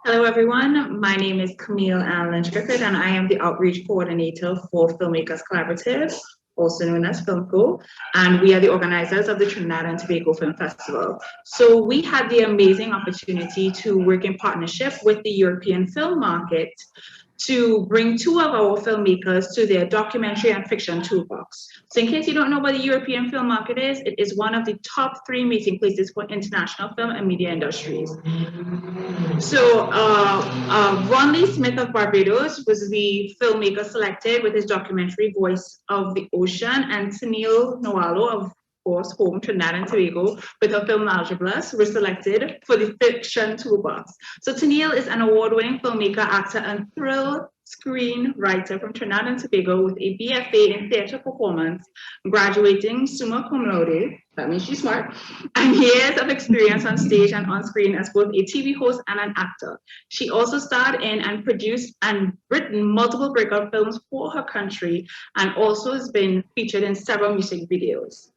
Hello, everyone. My name is Camille Allen Strickard, and I am the Outreach Coordinator for Filmmakers Collaborative, also known as FilmCo, and we are the organizers of the Trinidad and Tobago Film Festival. So we had the amazing opportunity to work in partnership with the European film market to bring two of our filmmakers to their documentary and fiction toolbox. So in case you don't know what the European film market is, it is one of the top 3 meeting places for international film and media industries. So Ron Lee Smith of Barbados was the filmmaker selected with his documentary Voice of the Ocean, and Tennille Nwalo of course, home Trinidad and Tobago, with her film Algebras, were selected for the fiction toolbox. So Tennille is an award-winning filmmaker, actor, and thrill screenwriter from Trinidad and Tobago with a BFA in theater performance, graduating summa cum laude, that means she's smart, and years of experience on stage and on screen as both a TV host and an actor. She also starred in and produced and written multiple breakout films for her country, and also has been featured in several music videos.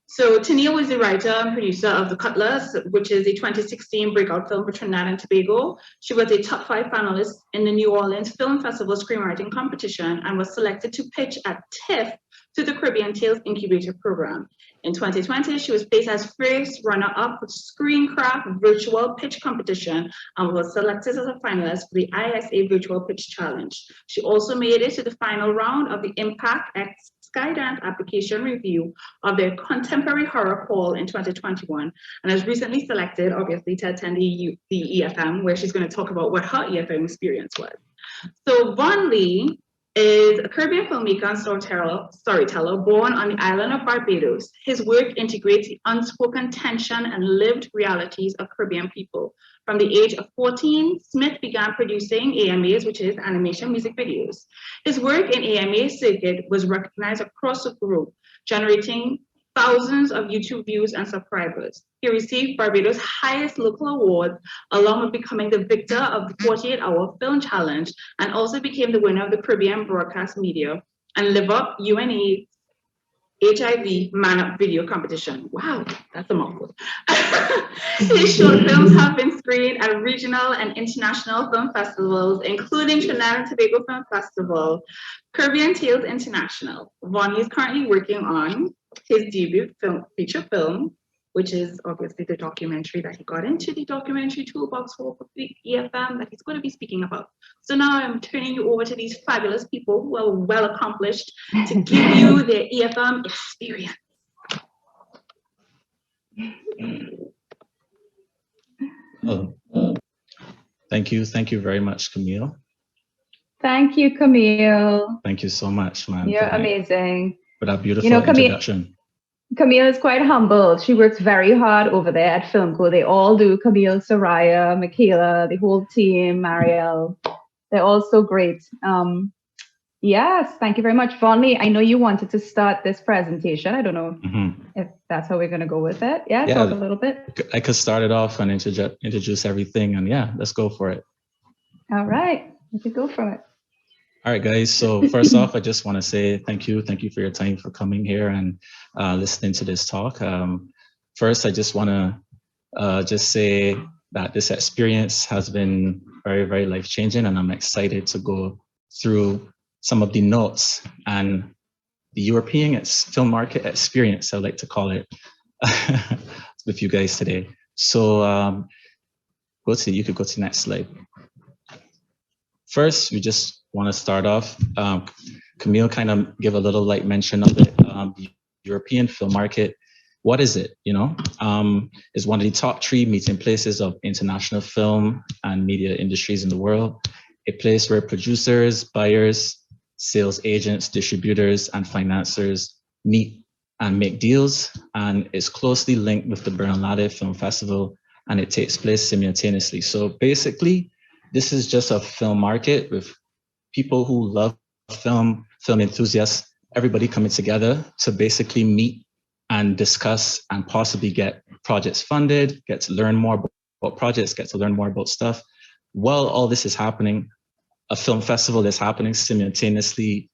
So Tennille was the writer and producer of The Cutlass, which is a 2016 breakout film for Trinidad and Tobago. She was a top 5 finalist in the New Orleans Film Festival screenwriting competition and was selected to pitch at TIFF to the Caribbean Tales Incubator Program. In 2020, she was placed as first runner-up for Screencraft Virtual Pitch Competition and was selected as a finalist for the ISA Virtual Pitch Challenge. She also made it to the final round of the Impact X Skydance application review of their contemporary horror call in 2021, and has recently selected, obviously, to attend the EFM, where she's going to talk about what her EFM experience was. So Von Lee is a Caribbean filmmaker and storyteller born on the island of Barbados. His work integrates the unspoken tension and lived realities of Caribbean people. From the age of 14, Smith began producing AMAs, which is animation music videos. His work in AMA circuit was recognized across the globe, generating thousands of YouTube views and subscribers. He received Barbados' highest local award, along with becoming the victor of the 48-hour film challenge, and also became the winner of the Caribbean Broadcast Media and Live Up UNA HIV Man Up Video Competition. Wow, that's a mouthful. His short films have been screened at regional and international film festivals, including Trinidad and Tobago Film Festival, Caribbean Tales International. Von is currently working on his debut feature film, which is obviously the documentary that he got into the documentary toolbox for the EFM that he's going to be speaking about. So now I'm turning you over to these fabulous people who are well accomplished to give you their EFM experience. Thank you very much, Camille. Thank you, Camille. Thank you so much, man. You're amazing. For that beautiful introduction. Camille is quite humble. She works very hard over there at FilmCo. They all do. Camille, Soraya, Michaela, the whole team, Marielle. They're all so great. Yes, thank you very much. Von Lee, I know you wanted to start this presentation. I don't know if that's how we're going to go with it. Yeah, talk a little bit. I could start it off and introduce everything, and yeah, let's go for it. All right, we can go for it. All right, guys. So first off, I just want to say thank you. Thank you for your time for coming here and listening to this talk. First, I just want to just say that this experience has been very, very life-changing, and I'm excited to go through some of the notes and the European film market experience, I like to call it, with you guys today. So you could go to the next slide. First, we just want to start off. Camille kind of give a little light mention of it. The European film market, what is it? You know, it's one of the top 3 meeting places of international film and media industries in the world. A place where producers, buyers, sales agents, distributors, and financiers meet and make deals, and it's closely linked with the Berlinale Film Festival, and it takes place simultaneously. So basically, this is just a film market with people who love film enthusiasts, everybody coming together to basically meet and discuss and possibly get projects funded, get to learn more about projects, get to learn more about stuff. While all this is happening, a film festival is happening simultaneously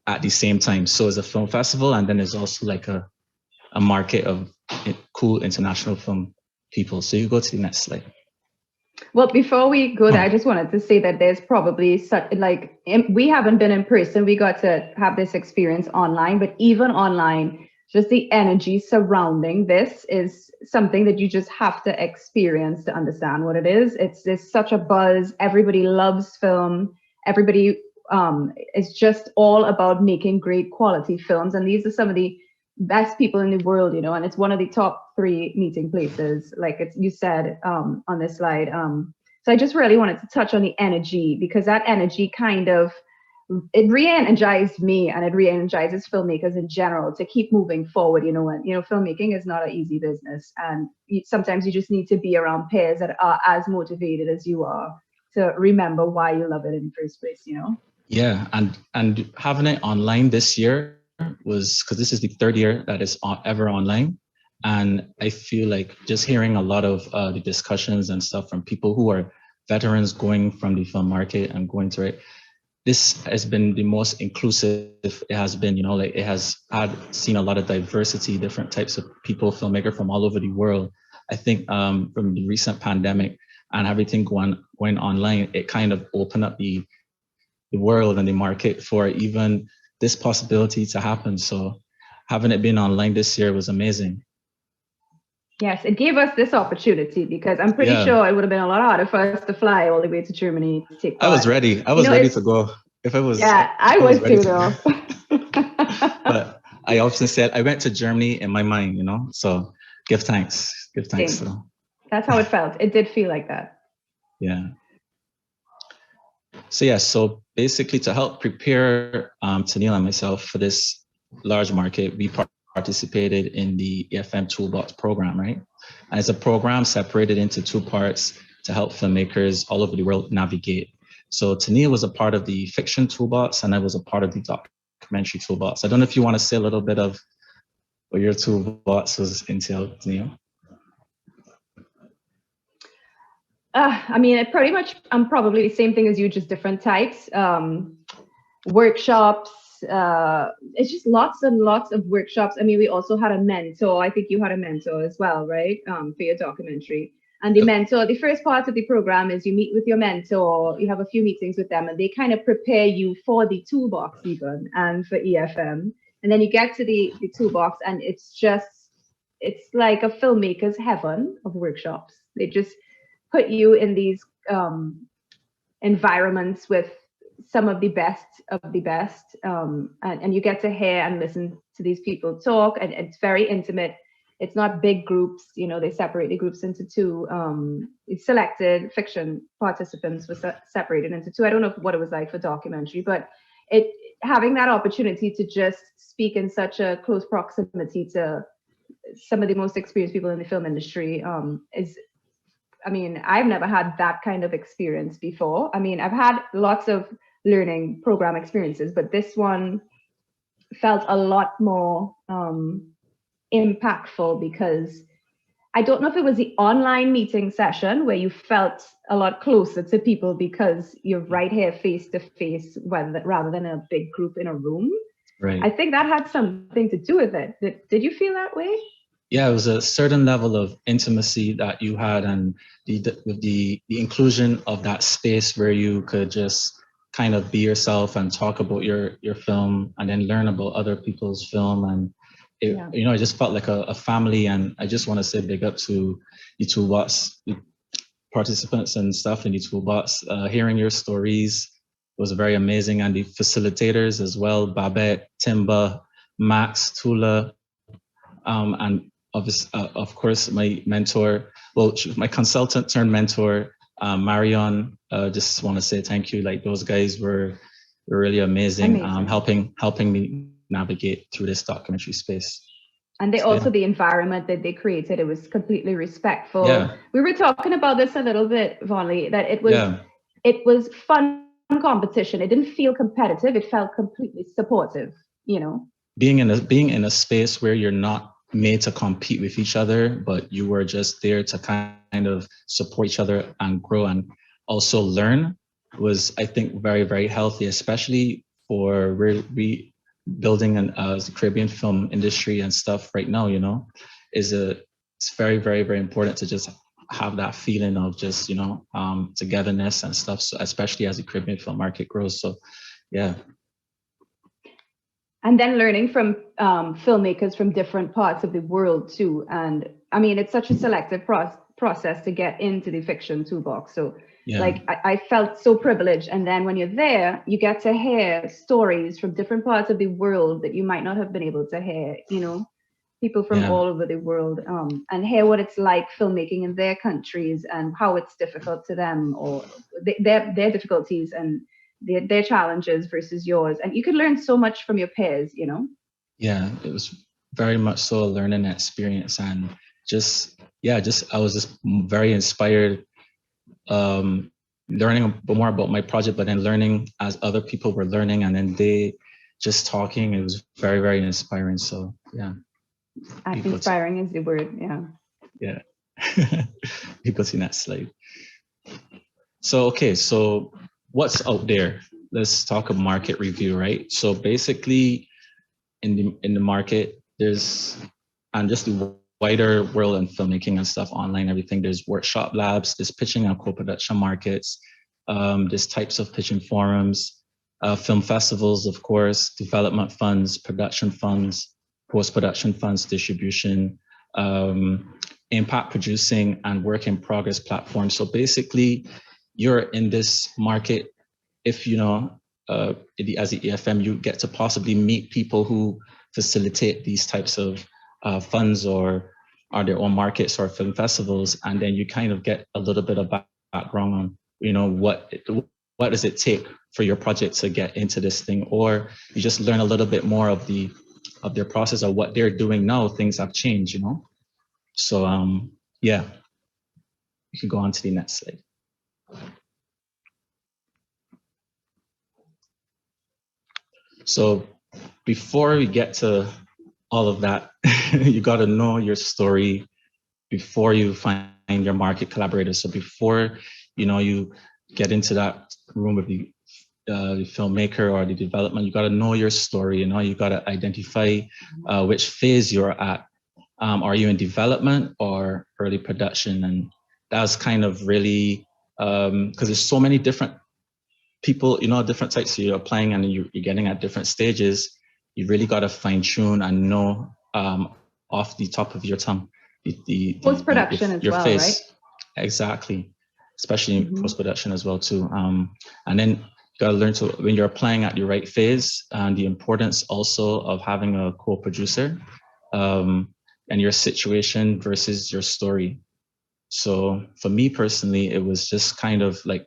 at the same time. So it's a film festival, and then there's also like a market of cool international film people. So you go to the next slide. Well, before we go there, I just wanted to say that there's probably such we haven't been in person. We got to have this experience online, but even online, just the energy surrounding this is something that you just have to experience to understand what it is. There's such a buzz. Everybody loves film. Everybody is just all about making great quality films, and these are some of the best people in the world, and it's one of the top 3 meeting places, like you said on this slide. So I just really wanted to touch on the energy, because that energy it re-energized me, and it re-energizes filmmakers in general to keep moving forward. And filmmaking is not an easy business, and sometimes you just need to be around peers that are as motivated as you are to remember why you love it in the first place. Yeah, and having it online this year was because this is the 3rd year that it's ever online, and I feel like just hearing a lot of the discussions and stuff from people who are veterans going from the film market and going to it. This has been the most inclusive it has been. It has seen a lot of diversity, different types of people, filmmakers from all over the world. I think from the recent pandemic and everything going online, it kind of opened up the world and the market for even this possibility to happen. So having it been online this year was amazing. Yes, it gave us this opportunity, because I'm pretty sure it would have been a lot harder for us to fly all the way to Germany to take part. I was ready. I was ready to go. If I was, yeah, I was too, though. But I often said I went to Germany in my mind, So give thanks. So. That's how it felt. It did feel like that. Yeah. So basically, to help prepare Tennille and myself for this large market, we participated in the EFM Toolbox program, right? And it's a program separated into 2 parts to help filmmakers all over the world navigate. So Tennille was a part of the fiction toolbox, and I was a part of the documentary toolbox. I don't know if you want to say a little bit of what your toolbox was entailed, Tennille. It pretty much, I'm probably the same thing as you, just different types. Workshops, it's just lots and lots of workshops. We also had a mentor. I think you had a mentor as well, right? For your documentary. And the mentor, the first part of the program is you meet with your mentor, you have a few meetings with them, and they kind of prepare you for the toolbox even, and for EFM. And then you get to the toolbox, and it's like a filmmaker's heaven of workshops. They just put you in these environments with some of the best of the best, and you get to hear and listen to these people talk, and it's very intimate. It's not big groups, they separate the groups into 2. Selected fiction participants were separated into 2. I don't know what it was like for documentary, but having that opportunity to just speak in such a close proximity to some of the most experienced people in the film industry I've never had that kind of experience before. I've had lots of learning program experiences, but this one felt a lot more impactful, because I don't know if it was the online meeting session where you felt a lot closer to people because you're right here face to face, rather than a big group in a room. Right. I think that had something to do with it. Did you feel that way? Yeah, it was a certain level of intimacy that you had, and the inclusion of that space where you could just kind of be yourself and talk about your film, and then learn about other people's film. And it just felt like a family. And I just want to say big up to the Toolbox participants and stuff in the Toolbox. Hearing your stories was very amazing, and the facilitators as well, Babette, Timba, Max, Tula, and of course my mentor, my consultant turned mentor, Marion. Just want to say thank you. Like, those guys were really amazing. Helping me navigate through this documentary space. And the environment that they created, it was completely respectful. Yeah. We were talking about this a little bit, Vonley, that it was fun competition. It didn't feel competitive. It felt completely supportive, Being in a space where you're not made to compete with each other, but you were just there to kind of support each other and grow and also learn, was, I think, very, very healthy, especially for building the Caribbean film industry and stuff right now. It's very, very, very important to just have that feeling of just, togetherness and stuff. So especially as the Caribbean film market grows. So yeah. And then learning from filmmakers from different parts of the world too. And I mean, it's such a selective process to get into the fiction toolbox. So Yeah. like I felt so privileged. And then when you're there, you get to hear stories from different parts of the world that you might not have been able to hear, people from all over the world, and hear what it's like filmmaking in their countries and how it's difficult to them, or their difficulties and their challenges versus yours. And you could learn so much from your peers, Yeah, it was very much so a learning experience, and I was just very inspired, learning more about my project, but then learning as other people were learning, and then they just talking. It was very, very inspiring. So yeah. Inspiring is the word. Yeah. Yeah. You could see that slide. So, okay. So what's out there? Let's talk a market review, right? So basically in the market, there's, and just the wider world and filmmaking and stuff, online, everything, there's workshop labs, there's pitching and co-production markets, there's types of pitching forums, film festivals, of course, development funds, production funds, post-production funds, distribution, impact producing, and work in progress platforms. So basically, you're in this market. If as the EFM, you get to possibly meet people who facilitate these types of funds or are their own markets or film festivals, and then you kind of get a little bit of background on what does it take for your project to get into this thing, or you just learn a little bit more of their process or what they're doing now. Things have changed, So yeah, you can go on to the next slide. So before we get to all of that, you got to know your story before you find your market collaborators. So before you get into that room with the filmmaker or the development, you got to know your story. You got to identify which phase you're at. Are you in development or early production? And that's kind of really because there's so many different people, different types you're applying, and you're getting at different stages. You really got to fine tune and know off the top of your tongue the post-production as your well, face. Right? Exactly, especially in post-production as well too. And then you got to learn to, when you're applying at the right phase, and the importance also of having a co-producer, and your situation versus your story. So for me personally, it was just kind of like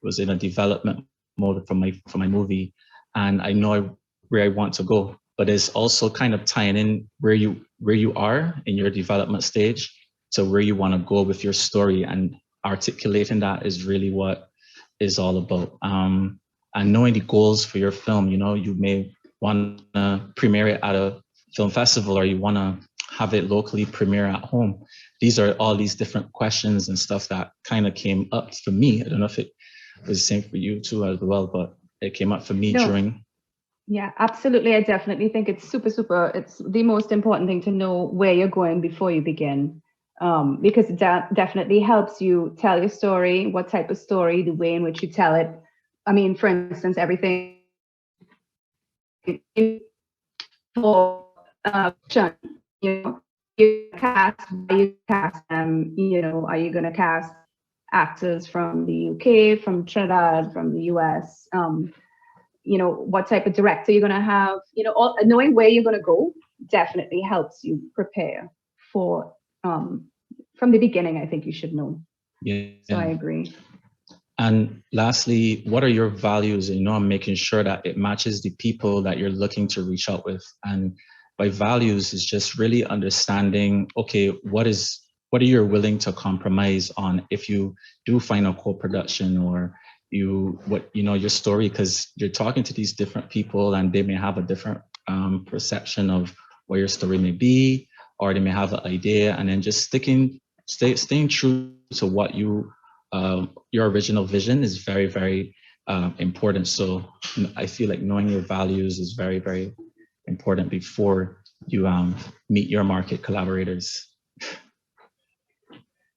was in a development mode for my movie, and I know where I want to go, but it's also kind of tying in where you are in your development stage to where you want to go with your story, and articulating that is really what is all about. And knowing the goals for your film, you may want to premiere it at a film festival, or you want to have it locally premiere at home. These are all these different questions and stuff that kind of came up for me. I don't know if it was the same for you too as well, but it came up for me during. Yeah, absolutely. I definitely think it's super. It's the most important thing to know where you're going before you begin, because it definitely helps you tell your story, what type of story, the way in which you tell it. I mean, for instance, everything for you cast them, are you going to cast actors from the UK, from Trinidad, from the US, what type of director you're going to have, knowing where you're going to go definitely helps you prepare for, from the beginning. I think you should know. Yeah. So I agree. And lastly, what are your values? I'm making sure that it matches the people that you're looking to reach out with. And by values is just really understanding, okay, what are you willing to compromise on if you do find a co-production, or your story, because you're talking to these different people and they may have a different perception of what your story may be, or they may have an idea, and then just staying true to what your original vision is very, very important. So I feel like knowing your values is very, very important before you meet your market collaborators.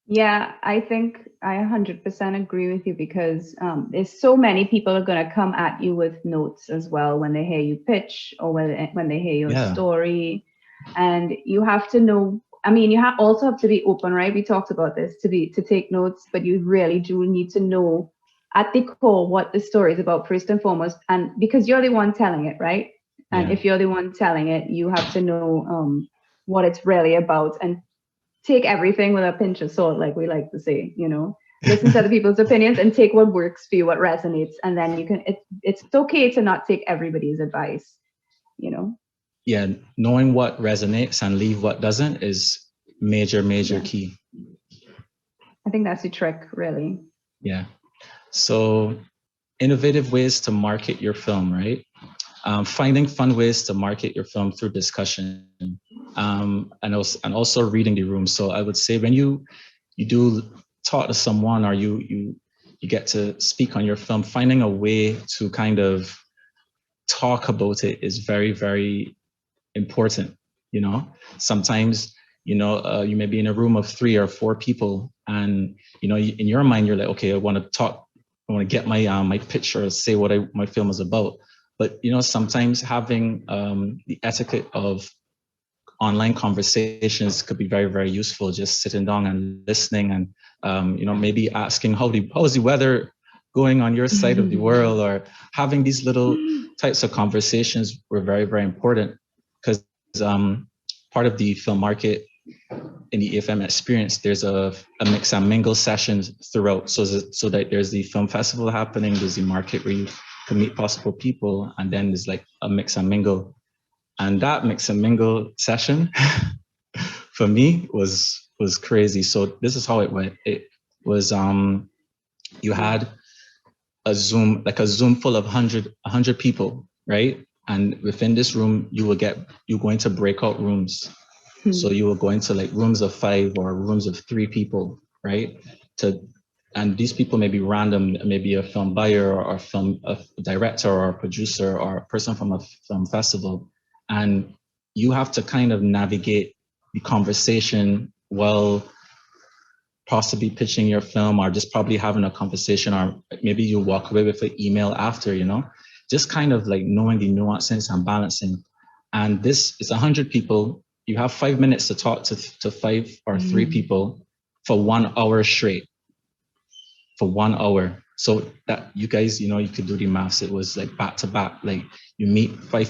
Yeah, I think I 100% agree with you because there's so many people are going to come at you with notes as well when they hear you pitch or when they hear your Yeah. story. And you have to know, I mean, you also have to be open, right? We talked about this to take notes, but you really do need to know at the core what the story is about first and foremost. And because you're the one telling it, right? And Yeah. if you're the one telling it, you have to know what it's really about and take everything with a pinch of salt, like we like to say, listen to other people's opinions and take what works for you, what resonates. And then you can, it's okay to not take everybody's advice, Yeah. Knowing what resonates and leave what doesn't is major Yeah. key. I think that's the trick, really. Yeah. So innovative ways to market your film, right? Finding fun ways to market your film through discussion, and also reading the room. So I would say when you do talk to someone or you get to speak on your film, finding a way to kind of talk about it is very, very important. Sometimes you may be in a room of 3 or 4 people, and in your mind you're like, okay, I want to talk, I want to get my my picture, say what my film is about. But sometimes having the etiquette of online conversations could be very, very useful. Just sitting down and listening, and maybe asking how's the weather going on your side of the world, or having these little types of conversations were very, very important, because part of the film market in the EFM experience, there's a mix and mingle sessions throughout. So that there's the film festival happening, there's the market where you can meet possible people, and then there's like a mix and mingle. And that mix and mingle session for me was crazy. So this is how it went. It was you had a Zoom full of 100 people, right? And within this room, you go into breakout rooms. So you will go into like rooms of 5 or rooms of 3 people, right? And these people may be random, maybe a film buyer or a director or a producer or a person from a film festival. And you have to kind of navigate the conversation while possibly pitching your film, or just probably having a conversation, or maybe you walk away with an email after, just kind of like knowing the nuances and balancing. And this is 100 people. You have 5 minutes to talk to 5 or 3 people for 1 hour straight. For 1 hour. So that you guys, you could do the maths. It was like back to back. Like you meet 3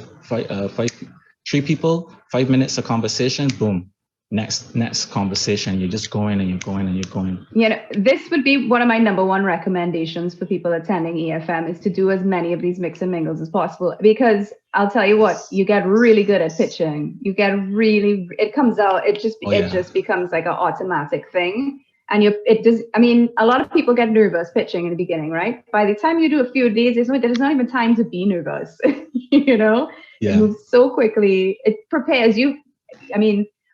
people, 5 minutes of conversation, boom. Next conversation. You're just going and you're going and you're going. This would be one of my number 1 recommendations for people attending EFM, is to do as many of these mix and mingles as possible, because I'll tell you what, you get really good at pitching. It comes out, it just becomes like an automatic thing. And a lot of people get nervous pitching in the beginning, right? By the time you do a few days, there's not even time to be nervous. Yeah. It moves so quickly. It prepares you.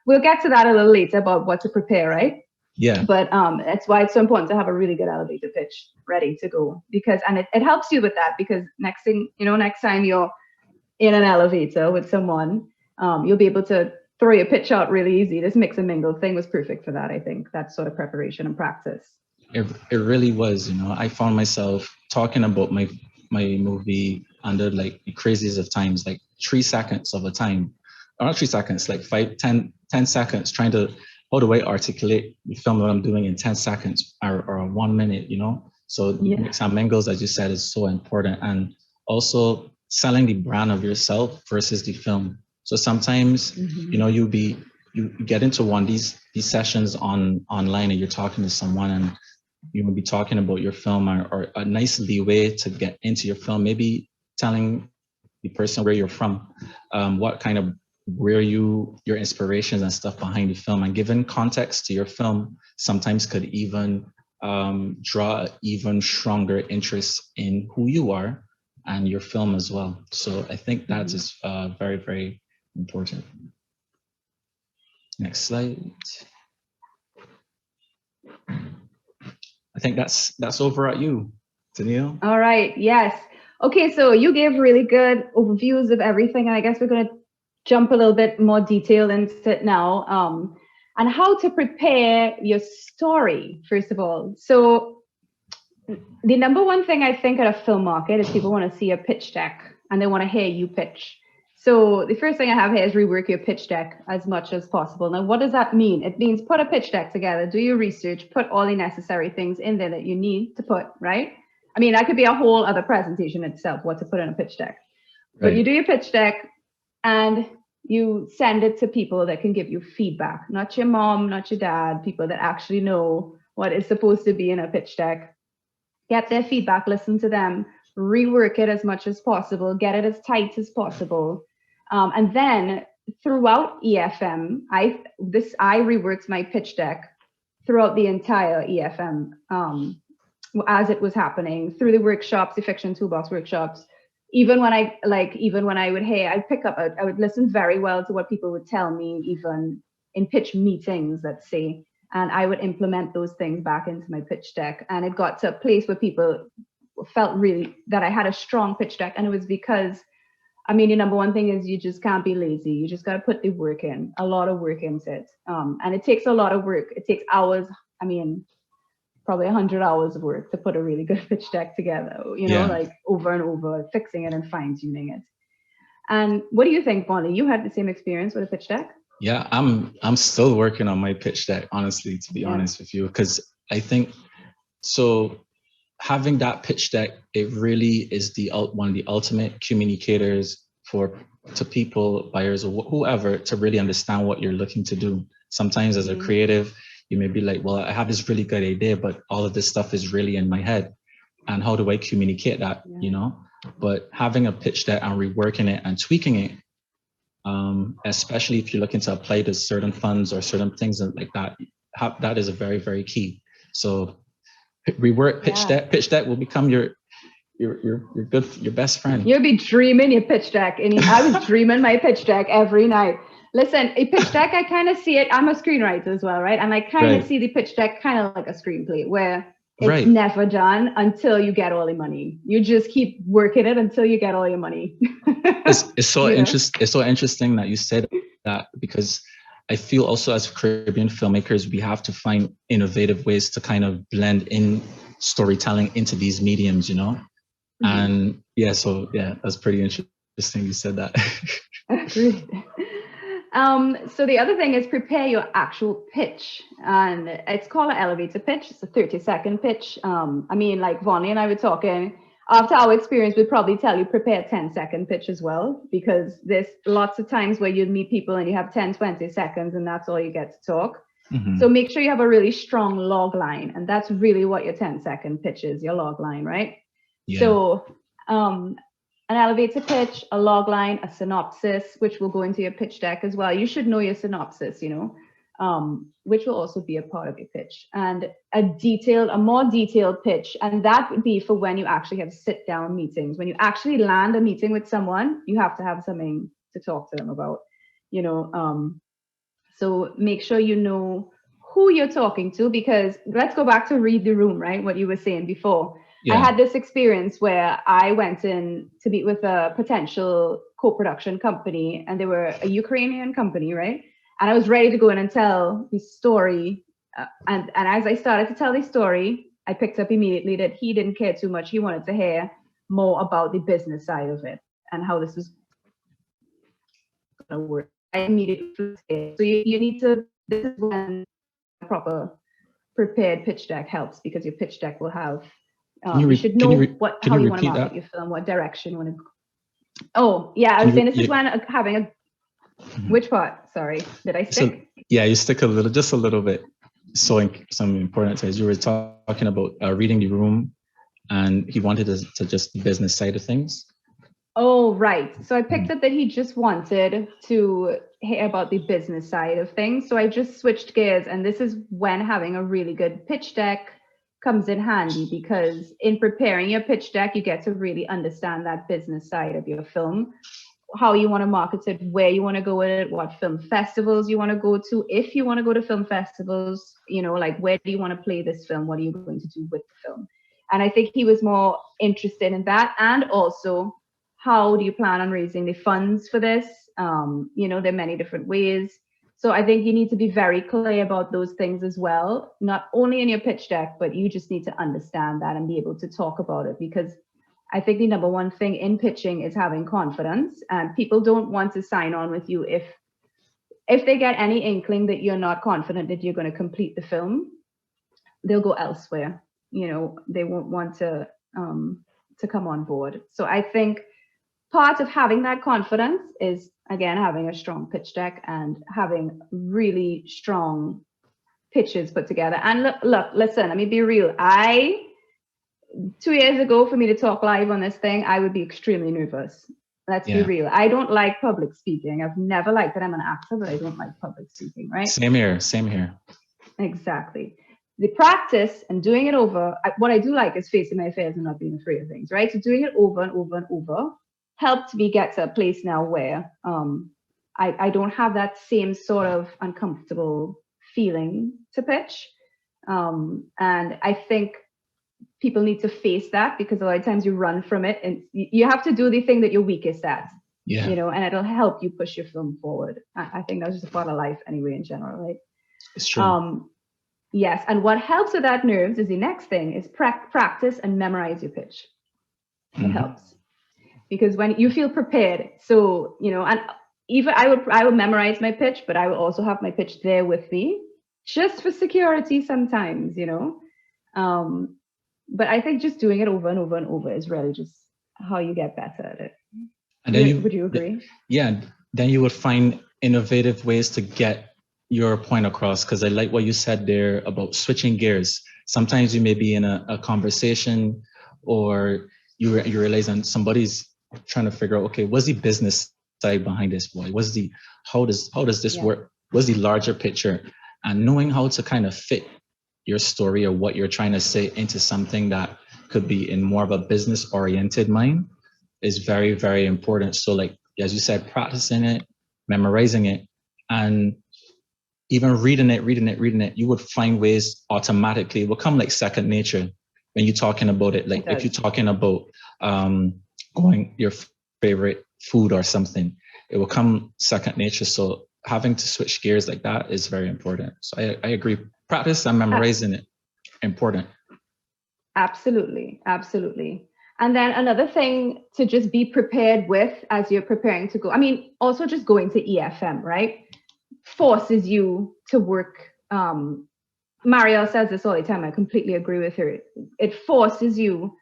We'll get to that a little later about what to prepare, right? Yeah. But that's why it's so important to have a really good elevator pitch ready to go, because it helps you with that, because next time you're in an elevator with someone, you'll be able to throw your pitch out really easy. This mix and mingle thing was perfect for that. I think that sort of preparation and practice. It really was. I found myself talking about my movie under like the craziest of times, like 3 seconds of a time. Or not 3 seconds, like 10 seconds, trying to, how do I articulate the film that I'm doing in 10 seconds or 1 minute, So mix and mingles, as you said, is so important. And also selling the brand of yourself versus the film. So sometimes, you get into these sessions online, and you're talking to someone, and you will be talking about your film, or a nice leeway to get into your film, maybe telling the person where you're from, where your inspirations and stuff behind the film, and giving context to your film sometimes could even draw even stronger interest in who you are and your film as well. So I think that is very, very important. Next slide. I think that's over at you, Danielle. All right. Yes. Okay. So you gave really good overviews of everything, and I guess we're going to jump a little bit more detail into it now. and how to prepare your story, first of all. So the number one thing I think at a film market is people want to see a pitch deck and they want to hear you pitch. So the first thing I have here is rework your pitch deck as much as possible. Now, what does that mean? It means put a pitch deck together, do your research, put all the necessary things in there that you need to put, right? I mean, that could be a whole other presentation itself, what to put in a pitch deck. Right. But you do your pitch deck and you send it to people that can give you feedback, not your mom, not your dad, people that actually know what is supposed to be in a pitch deck. Get their feedback, listen to them, rework it as much as possible, get it as tight as possible. And then throughout EFM, I reworked my pitch deck throughout the entire EFM as it was happening, through the workshops, the Fiction Toolbox workshops. Even when I would hear, I would listen very well to what people would tell me, even in pitch meetings, let's say, and I would implement those things back into my pitch deck. And it got to a place where people felt really that I had a strong pitch deck. And it was because, I mean, the number one thing is you just can't be lazy. You just got to put the work in, a lot of work into it. And it takes a lot of work. It takes hours. I mean, probably 100 hours of work to put a really good pitch deck together, you know, like over and over, fixing it and fine tuning it. And what do you think, Bonnie? You had the same experience with a pitch deck? Yeah, I'm still working on my pitch deck, honestly, to be honest with you, because I think so having that pitch deck, it really is one of the ultimate communicators to people, buyers, or whoever, to really understand what you're looking to do. Sometimes as a creative, you may be like, well, I have this really good idea, but all of this stuff is really in my head. And how do I communicate that, you know? But having a pitch deck and reworking it and tweaking it, especially if you're looking to apply to certain funds or certain things like that, that is a very, very key. So rework pitch deck. Pitch deck will become your best friend. You'll be dreaming your pitch deck. And I was dreaming my pitch deck every night. Listen, a pitch deck, I kind of see it. I'm a screenwriter as well, right? And I kind of see the pitch deck kind of like a screenplay where it's never done until you get all the money. You just keep working it until you get all your money. It's so interesting. It's so interesting that you said that, because I feel also as Caribbean filmmakers, we have to find innovative ways to kind of blend in storytelling into these mediums, you know? And so that's pretty interesting you said that. Agreed. So the other thing is prepare your actual pitch, and it's called an elevator pitch. It's a 30-second pitch. I mean, like Vonnie and I were talking, after our experience, we'd probably tell you prepare a 10-second pitch as well, because there's lots of times where you meet people and you have 10, 20 seconds and that's all you get to talk. So make sure you have a really strong log line, and that's really what your 10-second pitch is, your log line, right? So an elevator pitch, a log line, a synopsis, which will go into your pitch deck as well. You should know your synopsis, you know, which will also be a part of your pitch, and a more detailed pitch. And that would be for when you actually have sit down meetings. When you actually land a meeting with someone, you have to have something to talk to them about, you know. So make sure you know who you're talking to, because let's go back to read the room, right? What you were saying before. I had this experience where I went in to meet with a potential co-production company, and they were a Ukrainian company, right? And I was ready to go in and tell the story. And as I started to tell the story, I picked up immediately that he didn't care too much. He wanted to hear more about the business side of it and how this was going to work. I immediately said, so you need to, this is when a proper prepared pitch deck helps, because your pitch deck will have, you should know how you want to market your film, what direction you want to go. Oh, yeah, I was saying this is when having a, which part? Sorry, did I stick? So, you stick just a little bit. So some important things. You were talking about reading the room, and he wanted to just the business side of things. Oh, right. So I picked up that he just wanted to hear about the business side of things. So I just switched gears, and this is when having a really good pitch deck comes in handy, because in preparing your pitch deck, you get to really understand that business side of your film, how you want to market it, where you want to go with it, what film festivals you want to go to. If you want to go to film festivals, you know, like, where do you want to play this film? What are you going to do with the film? And I think he was more interested in that. And also, how do you plan on raising the funds for this? You know, there are many different ways. So I think you need to be very clear about those things as well, not only in your pitch deck, but you just need to understand that and be able to talk about it, because I think the number one thing in pitching is having confidence, and people don't want to sign on with you if they get any inkling that you're not confident that you're going to complete the film. They'll go elsewhere. You know, they won't want to come on board. So I think part of having that confidence is, again, having a strong pitch deck and having really strong pitches put together. And look, listen, let me be real. 2 years ago, for me to talk live on this thing, I would be extremely nervous. Let's be real. I don't like public speaking. I've never liked it. I'm an actor, but I don't like public speaking, right? Same here. Exactly. The practice and doing it over, what I do like is facing my fears and not being afraid of things, right? So doing it over and over and over helped me get to a place now where I don't have that same sort of uncomfortable feeling to pitch. And I think people need to face that, because a lot of times you run from it, and you have to do the thing that you're weakest at, you know, and it'll help you push your film forward. I think that's just a part of life anyway, in general, right? It's true. Yes, and what helps with that nerves is the next thing is practice and memorize your pitch. It helps, because when you feel prepared, so, you know, and even I would memorize my pitch, but I will also have my pitch there with me, just for security sometimes, you know. But I think just doing it over and over and over is really just how you get better at it. And then would you agree? Yeah, then you would find innovative ways to get your point across, because I like what you said there about switching gears. Sometimes you may be in a conversation, or you realize and somebody's trying to figure out, okay, what's the business side behind this, boy? How does this work? What's the larger picture? And knowing how to kind of fit your story or what you're trying to say into something that could be in more of a business oriented mind is very, very important. So like, as you said, practicing it, memorizing it, and even reading it, you would find ways automatically. It will come like second nature when you're talking about it. Like if you're talking about going your favorite food or something, it will come second nature. So having to switch gears like that is very important. So I agree. Practice and memorizing it, important. Absolutely. And then another thing to just be prepared with as you're preparing to go, I mean, also just going to EFM, right? Forces you to work. Marielle says this all the time. I completely agree with her. It forces you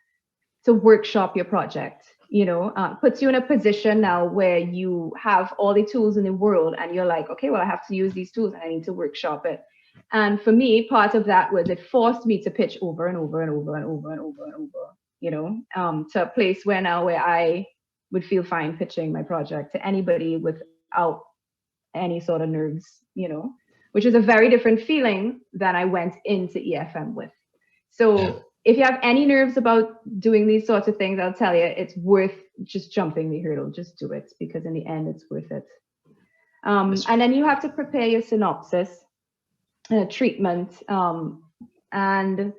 to workshop your project, you know, puts you in a position now where you have all the tools in the world and you're like, okay, well, I have to use these tools and I need to workshop it. And for me, part of that was it forced me to pitch over and over and over and over and over and over, you know, to a place where I would feel fine pitching my project to anybody without any sort of nerves, you know, which is a very different feeling than I went into EFM with. So if you have any nerves about doing these sorts of things, I'll tell you, it's worth just jumping the hurdle. Just do it, because in the end, it's worth it. And then you have to prepare your synopsis, treatment, and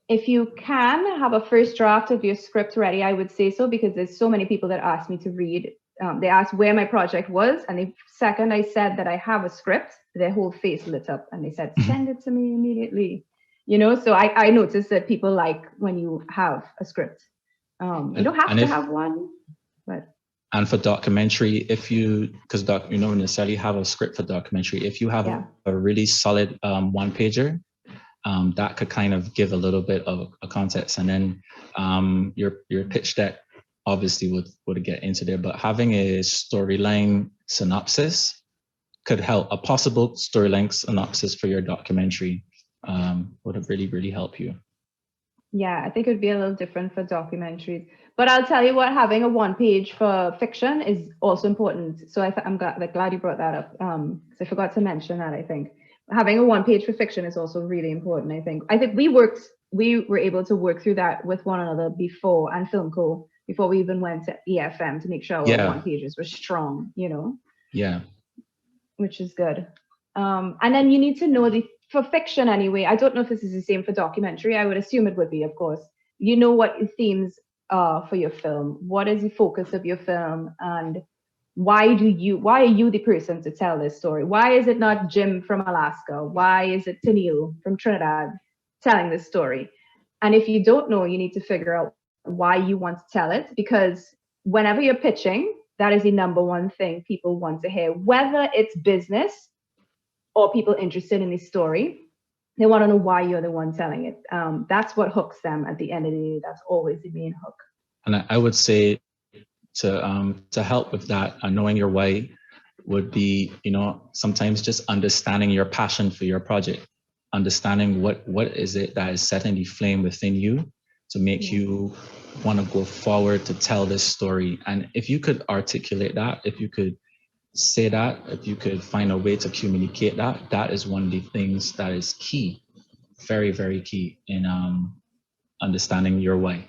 if you can have a first draft of your script ready, I would say so, because there's so many people that ask me to read. They asked where my project was, and the second I said that I have a script, their whole face lit up and they said, send it to me immediately. You know, so I noticed that people like when you have a script. You don't have to have one, but. And for documentary, because you don't necessarily have a script for documentary, if you have a really solid one-pager, that could kind of give a little bit of a context, and then your pitch deck obviously would get into there. But having a storyline synopsis could help. A possible storyline synopsis for your documentary would really, really help you. Yeah, I think it would be a little different for documentaries. But I'll tell you what, having a one page for fiction is also important. So I'm glad you brought that up. Because I forgot to mention that, I think. Having a one page for fiction is also really important, I think. I think we were able to work through that with one another before, and Filmco, before we even went to EFM, to make sure our one pages were strong, you know? Yeah. Which is good. And then you need to know for fiction anyway, I don't know if this is the same for documentary. I would assume it would be, of course. You know what your themes are for your film. What is the focus of your film? And why are you the person to tell this story? Why is it not Jim from Alaska? Why is it Tennille from Trinidad telling this story? And if you don't know, you need to figure out why you want to tell it, because whenever you're pitching, that is the number one thing people want to hear, whether it's business or people interested in the story. They want to know why you're the one telling it. That's what hooks them at the end of the day. That's always the main hook. And I would say to help with that, knowing your why would be, sometimes just understanding your passion for your project, understanding what is it that is setting the flame within you to make you want to go forward to tell this story. And if you could articulate that, if you could say that, if you could find a way to communicate that, that is one of the things that is key, very, very key in understanding your why.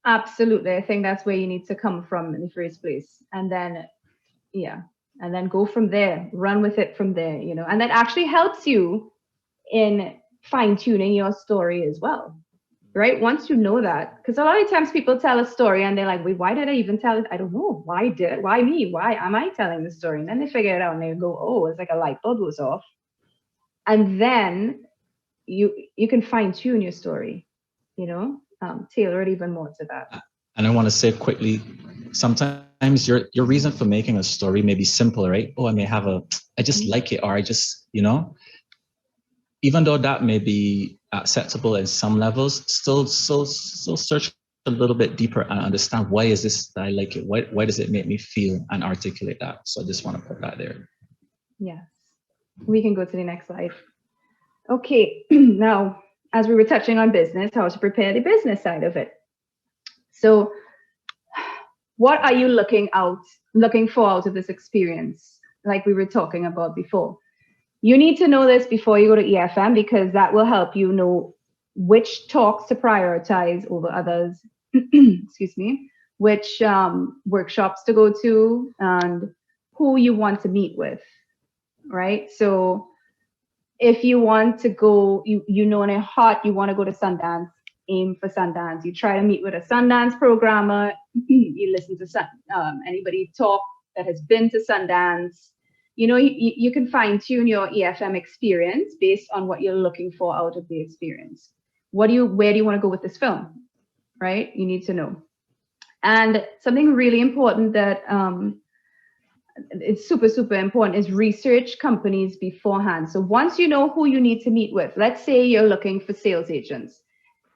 Absolutely. I think that's where you need to come from in the first place. And then, and then go from there, run with it from there, and that actually helps you in fine tuning your story as well, right? Once you know that, because a lot of times people tell a story and they're like, wait, why did I even tell it? I don't know. Why me? Why am I telling the story? And then they figure it out and they go, oh, it's like a light bulb goes off. And then you can fine tune your story, tailor it even more to that. And I want to say quickly, sometimes your reason for making a story may be simple, right? Oh, I just like it, or I just, even though that may be acceptable in some levels, still search a little bit deeper and understand why is this that I like it? Why does it make me feel, and articulate that? So I just want to put that there. Yes. We can go to the next slide. Okay, now, as we were touching on business, how to prepare the business side of it. So what are you looking for out of this experience? Like we were talking about before. You need to know this before you go to EFM, because that will help you know which talks to prioritize over others, excuse me, which workshops to go to, and who you want to meet with, right? So if you want to go, in a heart, you want to go to Sundance, aim for Sundance. You try to meet with a Sundance programmer. You listen to anybody talk that has been to Sundance. You can fine tune your EFM experience based on what you're looking for out of the experience. Where do you want to go with this film, right? You need to know. And something really important that it's super, super important is research companies beforehand. So once you know who you need to meet with, let's say you're looking for sales agents,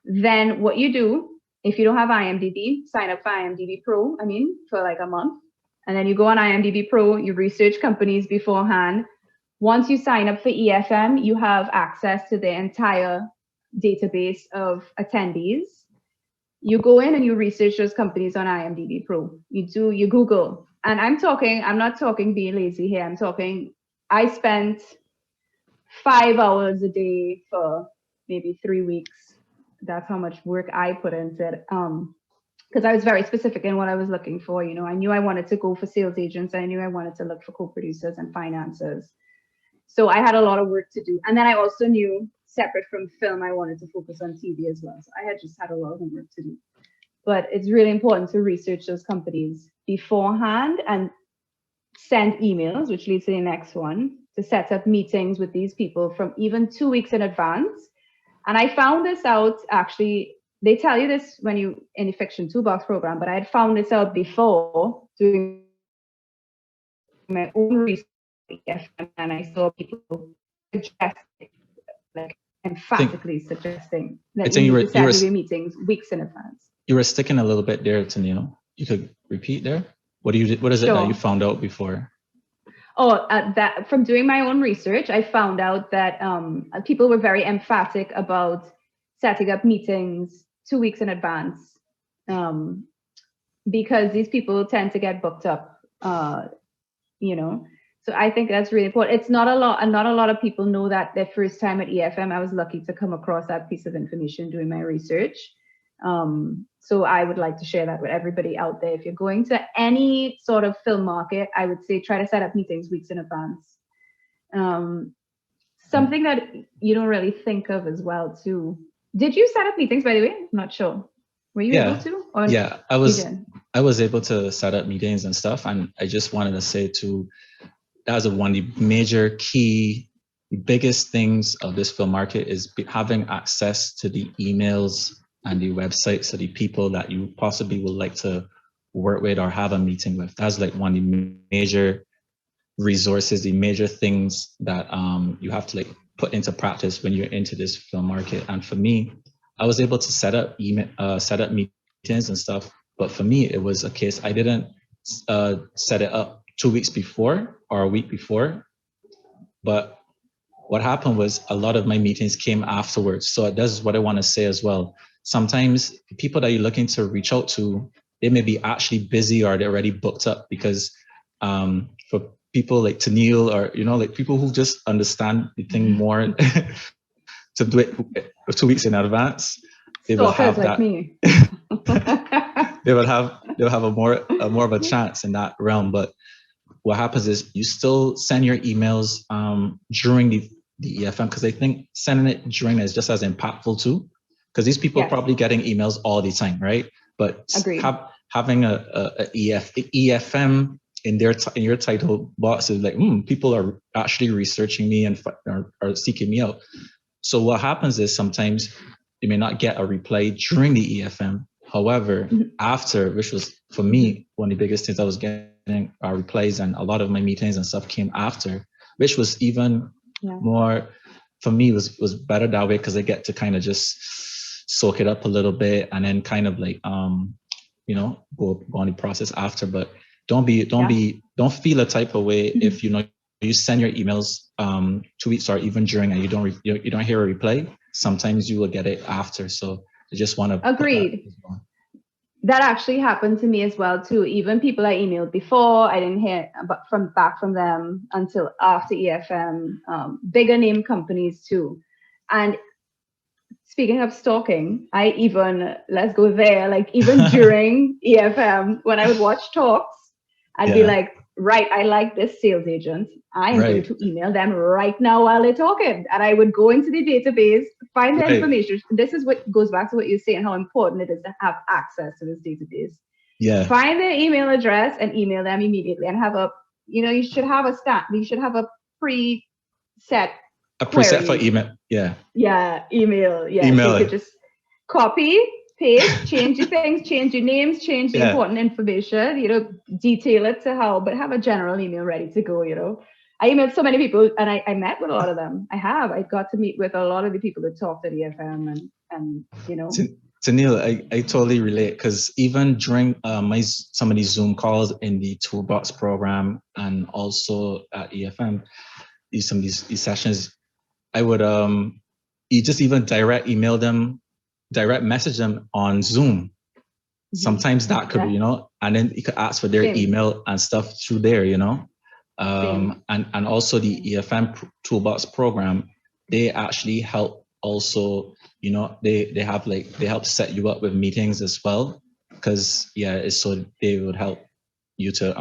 then what you do, if you don't have IMDb, sign up for IMDb Pro, for like a month. And then you go on IMDb Pro, you research companies beforehand. Once you sign up for EFM, you have access to the entire database of attendees. You go in and you research those companies on IMDb Pro. You Google. And I'm not talking being lazy here. I spent 5 hours a day for maybe 3 weeks. That's how much work I put into it. Because I was very specific in what I was looking for. I knew I wanted to go for sales agents. I knew I wanted to look for co-producers and financiers. So I had a lot of work to do. And then I also knew, separate from film, I wanted to focus on TV as well. So I had a lot of homework to do. But it's really important to research those companies beforehand and send emails, which leads to the next one, to set up meetings with these people from even 2 weeks in advance. And I found this out, actually, they tell you this when you in the Fiction Toolbox program, but I had found this out before doing my own research, and I saw people suggesting, like emphatically suggesting that you need to set your meetings weeks in advance. You were sticking a little bit there, Tennille. You could repeat there. What is it that you found out before? Oh, that from doing my own research, I found out that people were very emphatic about setting up meetings 2 weeks in advance, because these people tend to get booked up, So I think that's really important. It's not a lot, and not a lot of people know that their first time at EFM. I was lucky to come across that piece of information doing my research. So I would like to share that with everybody out there. If you're going to any sort of film market, I would say try to set up meetings weeks in advance. Something that you don't really think of as well too. Did you set up meetings, by the way? I'm not sure. Were you able to? Or Yeah, I you was didn't? able to set up meetings and stuff, and I just wanted to say too, that was one of the major key, the biggest things of this film market is having access to the emails and the websites of the people that you possibly would like to work with or have a meeting with. That's like one of the major resources, the major things that you have to like put into practice when you're into this film market. And for me, I was able to set up meetings and stuff. But for me, it was a case I didn't set it up 2 weeks before or a week before. But what happened was a lot of my meetings came afterwards. So this is what I want to say as well. Sometimes the people that you're looking to reach out to, they may be actually busy or they're already booked up because for people like Tennille or, like people who just understand the thing more to do it 2 weeks in advance, they will have like that. Me. they'll have a more of a chance in that realm. But what happens is you still send your emails during the EFM, because I think sending it during is just as impactful too, because these people are probably getting emails all the time, right? But having a EFM in your title box is like, people are actually researching me and are seeking me out. So what happens is sometimes you may not get a reply during the EFM. However, after, which was for me one of the biggest things, I was getting replies, and a lot of my meetings and stuff came after, which was even more for me was better that way, because I get to kind of just soak it up a little bit and then kind of like go on the process after. But don't feel a type of way if you send your emails 2 weeks or even during and you don't hear a reply. Sometimes you will get it after. So I just want to agreed. That actually happened to me as well too. Even people I emailed before, I didn't hear back from them until after EFM. Bigger name companies too. And speaking of stalking, let's go there. Like even during EFM, when I would watch talks, I'd be like, right, I like this sales agent. I'm going to email them right now while they're talking. And I would go into the database, find the information. This is what goes back to what you're saying, how important it is to have access to this database. Yeah. Find their email address and email them immediately, and have you should have a stat. You should have a preset. A preset for email. Yeah. Yeah. Email. Yeah. Email. You could just copy, paste, change your things, change your names, change the important information, detail it to but have a general email ready to go, I emailed so many people, and I met with a lot of them. I got to meet with a lot of the people that talked at EFM and Tennille, I totally relate, because even during some of these Zoom calls in the Toolbox program and also at EFM, some of these sessions, I would you just even direct message them on Zoom. Sometimes that could be, and then you could ask for their email and stuff through there, and also the EFM Toolbox program, they actually help also, they help set you up with meetings as well, because it's so they would help you to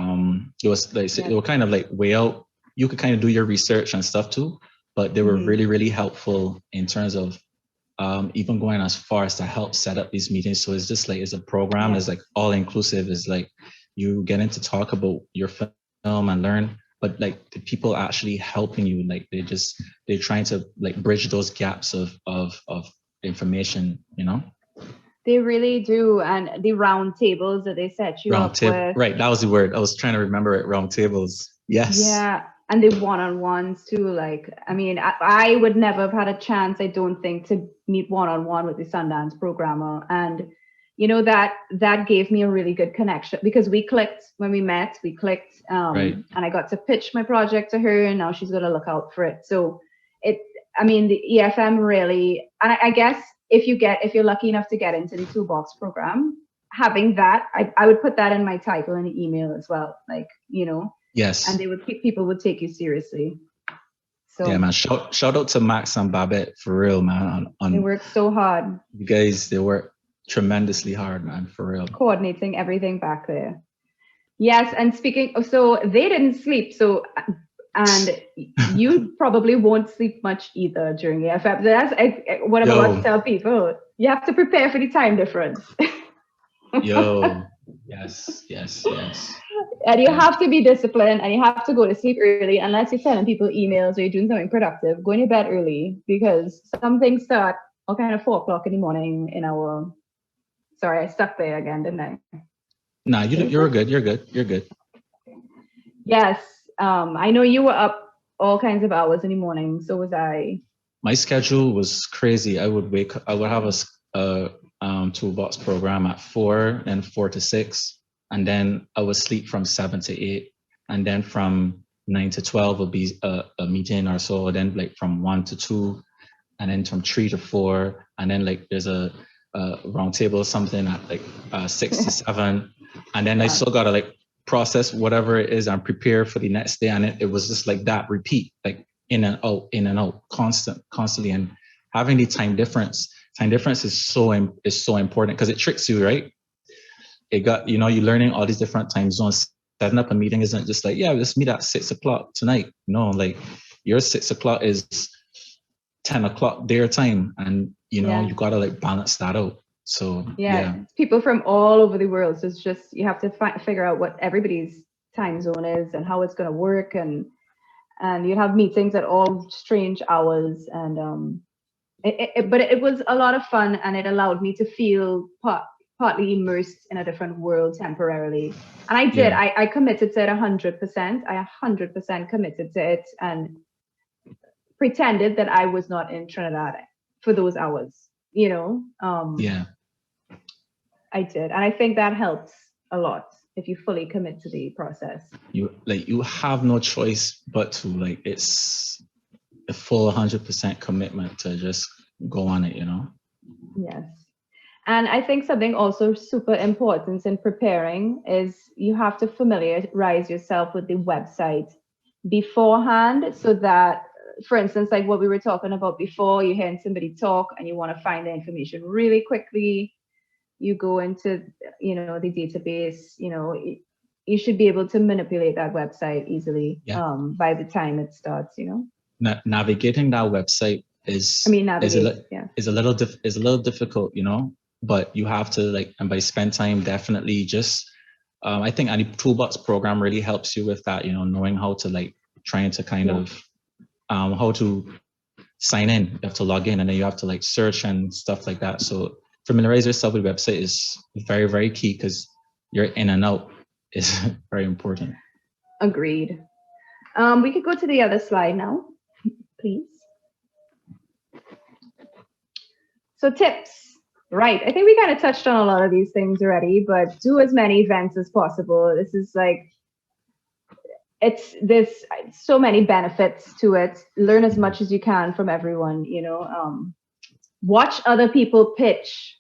it will kind of like weigh out, you could kind of do your research and stuff too, but they were really, really helpful in terms of even going as far as to help set up these meetings. So it's just like, it's a program, it's like all inclusive. It's like you getting to talk about your film and learn, but like the people actually helping you, like they're trying to like bridge those gaps of information, They really do. And the round tables that they set you up with. Right, that was the word. I was trying to remember it, round tables. Yes. Yeah. And the one-on-ones too. Like, I mean, I would never have had a chance, I don't think, to meet one-on-one with the Sundance programmer. And, that gave me a really good connection, because we clicked when we met, and I got to pitch my project to her, and now she's going to look out for it. So the EFM really, and I guess if you're lucky enough to get into the Toolbox program, having that, I would put that in my title and email as well. Like, Yes. And people would take you seriously. So yeah, man. Shout out to Max and Babette for real, man. They work so hard. You guys, they work tremendously hard, man, for real. Coordinating everything back there. Yes, and so they didn't sleep. So, and you probably won't sleep much either during the EFM. That's what I'm about to tell people. You have to prepare for the time difference. Yo, yes, yes, yes. And you Yeah. have to be disciplined and you have to go to sleep early unless you're sending people emails or you're doing something productive. Go to bed early because some things start all kind of 4 o'clock in the morning in our. Sorry, I stuck there again, didn't I? Nah, you're good. You're good. You're good. Yes. I know you were up all kinds of hours in the morning. So was I. My schedule was crazy. I would have a toolbox program at 4 and 4 to 6, and then I would sleep from 7 to 8, and then from 9 to 12 would be a meeting or so. Then like from 1 to 2, and then from 3 to 4, and then like there's a round table or something at like 6 to 7, and then I still gotta like process whatever it is and prepare for the next day, and it was just like that repeat, like in and out, constantly, and having the time difference is so important because it tricks you, right? It got, you're learning all these different time zones. Setting up a meeting isn't just like, yeah, let's meet at 6 o'clock tonight. No, like your 6 o'clock is 10 o'clock their time, and you gotta like balance that out. So yeah. People from all over the world. So it's just you have to figure out what everybody's time zone is and how it's going to work, and you have meetings at all strange hours, and but it was a lot of fun, and it allowed me to feel partly immersed in a different world temporarily. And I did. I committed to it 100%. I 100% committed to it and pretended that I was not in Trinidad for those hours. Yeah. I did, and I think that helps a lot if you fully commit to the process. You have no choice but to, like, it's a full 100% commitment to just go on it, Yes. And I think something also super important in preparing is you have to familiarize yourself with the website beforehand, so that, for instance, like what we were talking about before, you're hearing somebody talk and you want to find the information really quickly. You go into, the database, you should be able to manipulate that website easily by the time it starts, Navigating that website is a little difficult, but you have to, and by spend time, definitely just, I think any toolbox program really helps you with that, knowing how to trying to kind of, how to sign in. You have to log in, and then you have to search and stuff like that. So familiarize yourself with the website is very, very key, because your in and out is very important. Agreed. We could go to the other slide now, please. So tips, right? I think we kind of touched on a lot of these things already, but do as many events as possible. This is there's so many benefits to it. Learn as much as you can from everyone, watch other people pitch.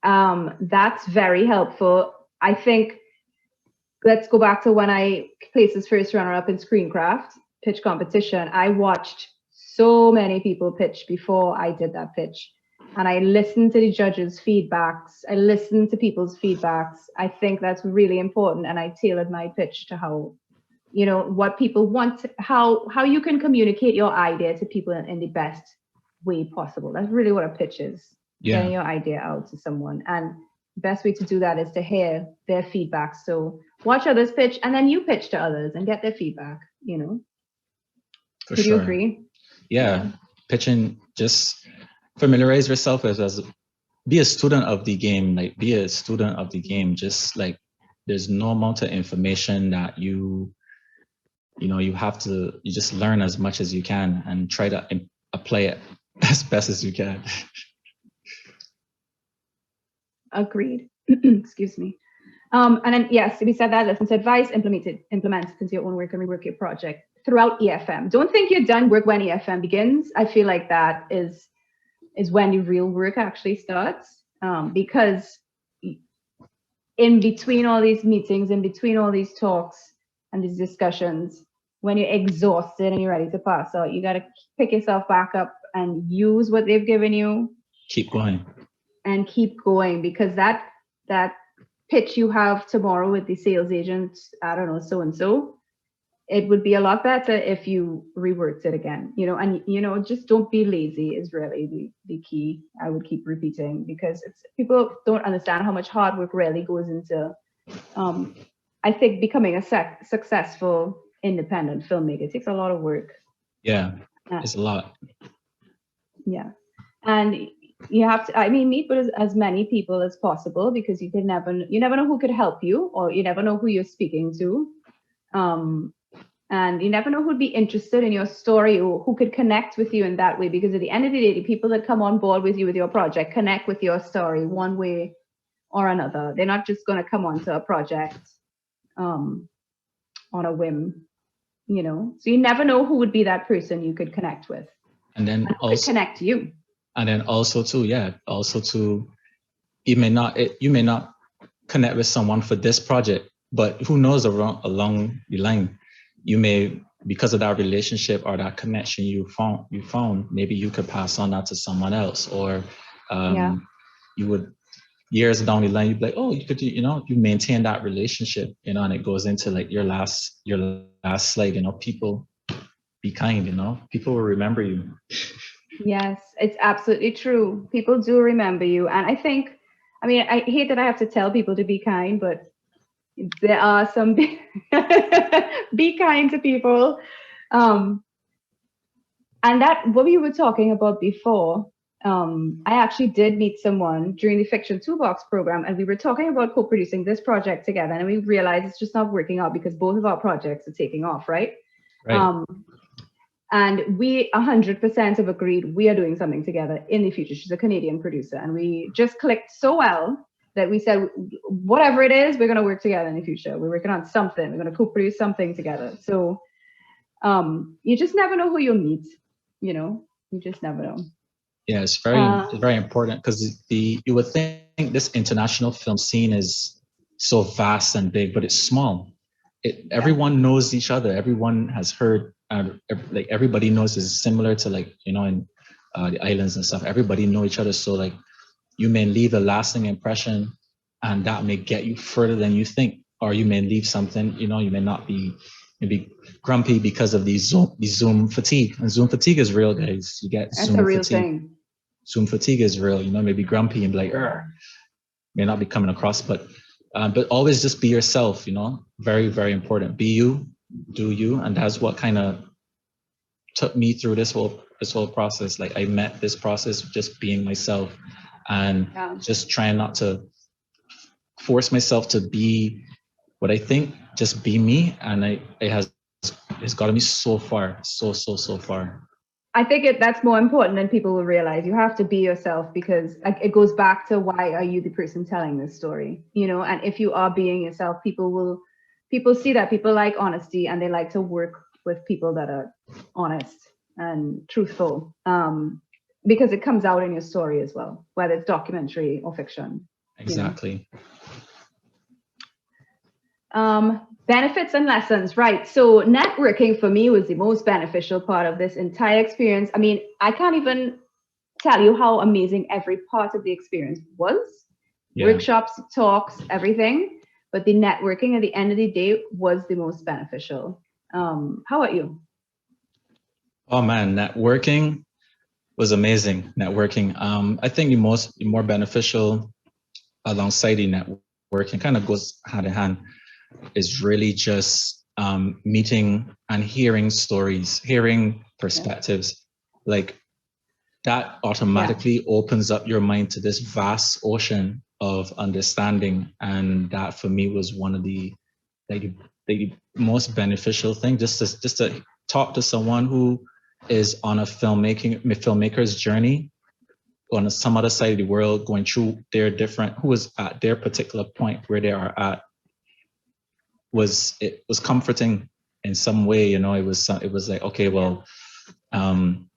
That's very helpful. I think, let's go back to when I placed this first runner-up in Screencraft pitch competition. I watched so many people pitch before I did that pitch. And I listened to the judges' feedbacks. I listened to people's feedbacks. I think that's really important. And I tailored my pitch to how, what people want, how you can communicate your idea to people in the best way possible. That's really what a pitch is. Getting your idea out to someone. And the best way to do that is to hear their feedback. So watch others pitch, and then you pitch to others and get their feedback, For Do sure. you agree? Yeah. Pitching, just familiarize yourself as be a student of the game, just there's no amount of information that you just learn as much as you can and try to apply it as best as you can. Agreed. Excuse me. And then, yes, we said that, listen to advice, implement it into your own work and rework your project throughout EFM. Don't think you're done work when EFM begins. I feel like that is when your real work actually starts, because in between all these meetings, in between all these talks and these discussions, when you're exhausted and you're ready to pass out, you got to pick yourself back up and use what they've given you. Keep going. And keep going, because that pitch you have tomorrow with the sales agent, I don't know, so-and-so, it would be a lot better if you reworked it again, and just don't be lazy is really the key. I would keep repeating, because people don't understand how much hard work really goes into, I think, becoming a successful independent filmmaker. It takes a lot of work. Yeah, it's a lot. Yeah. And you have to, meet with as many people as possible, because you never know who could help you, or you never know who you're speaking to. And you never know who'd be interested in your story, or who could connect with you in that way. Because at the end of the day, the people that come on board with you with your project connect with your story one way or another. They're not just going to come onto a project on a whim, So you never know who would be that person you could connect with. And then also connect to you. And then also too, you may not connect with someone for this project, but who knows, along the line, you may, because of that relationship or that connection you found, maybe you could pass on that to someone else, or you would, years down the line, you'd be like, oh, you could, you maintain that relationship, and it goes into like your last slide, people be kind, people will remember you. Yes, it's absolutely true. People do remember you. And I think, I hate that I have to tell people to be kind, but there are some, be kind to people. And that, what we were talking about before, I actually did meet someone during the Fiction Toolbox program, and we were talking about co-producing this project together, and we realized it's just not working out because both of our projects are taking off, right? And we 100% have agreed we are doing something together in the future. She's a Canadian producer, and we just clicked so well that we said, whatever it is, we're going to work together in the future. We're working on something. We're going to co-produce something together. So you just never know who you'll meet. You just never know. Yeah, it's very important, because you would think this international film scene is so vast and big, but it's small. Everyone knows each other. Everyone has heard. Like everybody knows is similar to in the islands and stuff. Everybody know each other, so like you may leave a lasting impression, and that may get you further than you think, or you may leave something. You may not be maybe grumpy because of the Zoom fatigue. And Zoom fatigue is real, guys. You get That's Zoom a real fatigue. thing. Zoom fatigue is real. Maybe grumpy and be like, may not be coming across, but always just be yourself. Very, very important. Be you. Do you. And that's what kind of took me through this whole process. Like, I met this process just being myself, and just trying not to force myself to be what I think, just be me. And it's gotten me so far, so far. I think that's more important than people will realize. You have to be yourself, because it goes back to, why are you the person telling this story? And if you are being yourself, people see that. People like honesty, and they like to work with people that are honest and truthful, because it comes out in your story as well, whether it's documentary or fiction. Exactly. Benefits and lessons, right? So networking for me was the most beneficial part of this entire experience. I can't even tell you how amazing every part of the experience was. Workshops, talks, everything. But the networking at the end of the day was the most beneficial. How about you? Oh man, networking was amazing. Networking. I think the more beneficial alongside the networking, kind of goes hand in hand, is really just meeting and hearing stories, hearing perspectives. Like, that automatically opens up your mind to this vast ocean of understanding. And that for me was one of the most beneficial thing, just to talk to someone who is on a filmmaker's journey on some other side of the world, going through who is at their particular point where they are at. It was comforting in some way. It was like, okay, well, I'm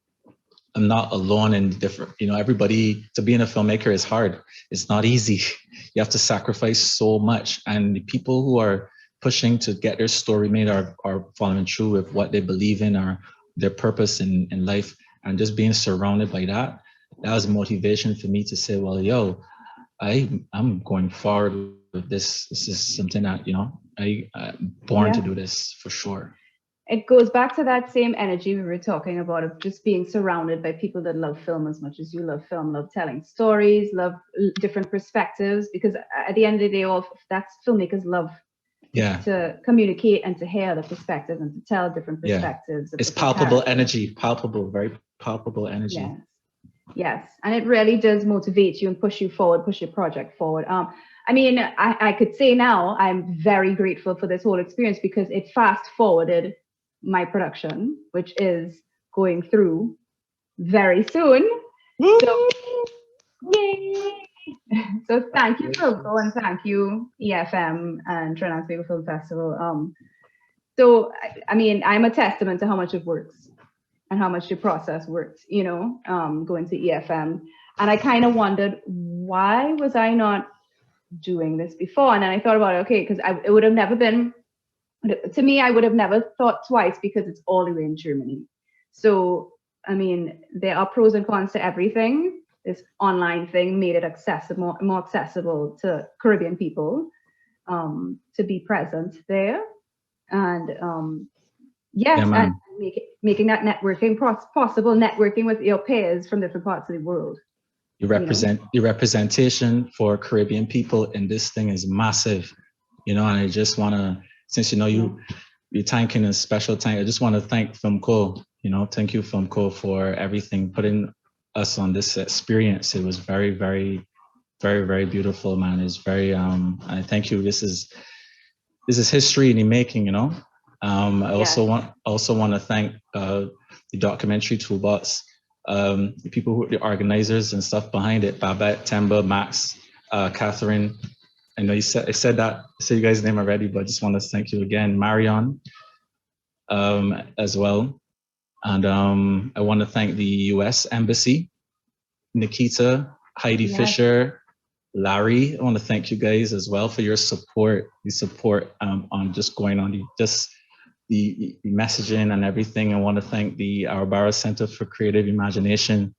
not alone in different, everybody, to being a filmmaker is hard. It's not easy. You have to sacrifice so much. And the people who are pushing to get their story made are following through with what they believe in, or their purpose in life. And just being surrounded by that was motivation for me to say, well, I'm going forward with this. This is something that, I'm born to do this for sure. it goes back to that same energy we were talking about of just being surrounded by people that love film as much as you love film, love telling stories, love different perspectives. Because at the end of the day, all that's filmmakers love Yeah. to communicate and to hear the perspectives and to tell different perspectives. It's palpable energy, palpable, very palpable energy. Yes. Yes, and it really does motivate you and push you forward, push your project forward. I mean, I could say now I'm very grateful for this whole experience because it fast forwarded my production, which is going through very soon. So, yay! So thank you, Filco, and thank you, EFM and Trinidad and Tobago Film Festival. So, I mean, I'm a testament to how much it works and how much the process worked, you know, going to EFM. And I kind of wondered, why was I not doing this before? And then I thought about it, okay, because it would have never been, to me, I would have never thought twice because it's all the way in Germany. So, I mean, there are pros and cons to everything. This online thing made it accessible, more accessible to Caribbean people to be present there. And yes, and making that networking possible, networking with your peers from different parts of the world. Your representation for Caribbean people in this thing is massive, you know, and I just want to, since, you know, you're thanking a special thank, I just want to thank Filmco, you know, thank you Filmco for everything, putting us on this experience. It was very, very, very, very beautiful, man. It's very, I thank you. This is history in the making, you know. I also want to thank the documentary toolbox, the people the organizers and stuff behind it, Babette, Temba, Max, Catherine. I know I said you guys' name already, but I just want to thank you again, Marion, as well. And I want to thank the US Embassy, Nikita, Heidi Fisher, Larry. I want to thank you guys as well for your support. On just going on the messaging and everything. I want to thank the Arabara Center for Creative Imagination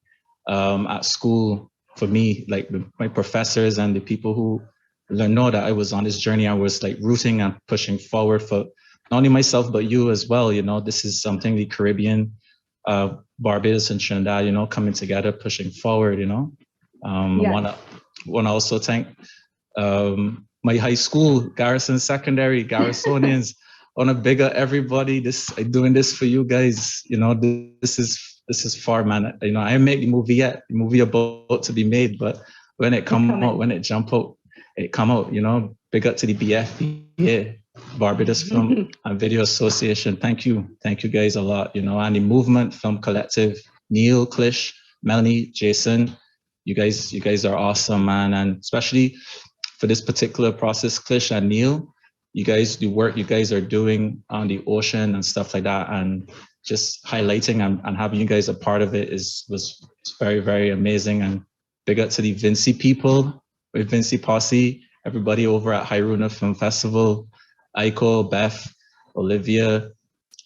at school. For me, like my professors and the people who know that I was on this journey, I was like rooting and pushing forward for not only myself, but you as well. You know, this is something the Caribbean, Barbados and Trinidad, you know, coming together, pushing forward, you know. I want to also thank my high school, Garrison Secondary, Garrisonians. I want to big up everybody. I'm doing this for you guys. You know, this is far, man. You know, I didn't make the movie yet. The movie about to be made, but when it come out, when it jump out, it come out. You know, big up to the BFBA, Barbados Film and Video Association. Thank you guys a lot. You know, and the Movement Film Collective, Neil, Klish, Melanie, Jason. You guys are awesome, man, and especially for this particular process, Klish and Neil. You guys, the work you guys are doing on the ocean and stuff like that, and just highlighting and having you guys a part of it was very, very amazing. And big up to the Vinci people, with Vinci Posse, everybody over at Hairuna Film Festival, Aiko, Beth, Olivia.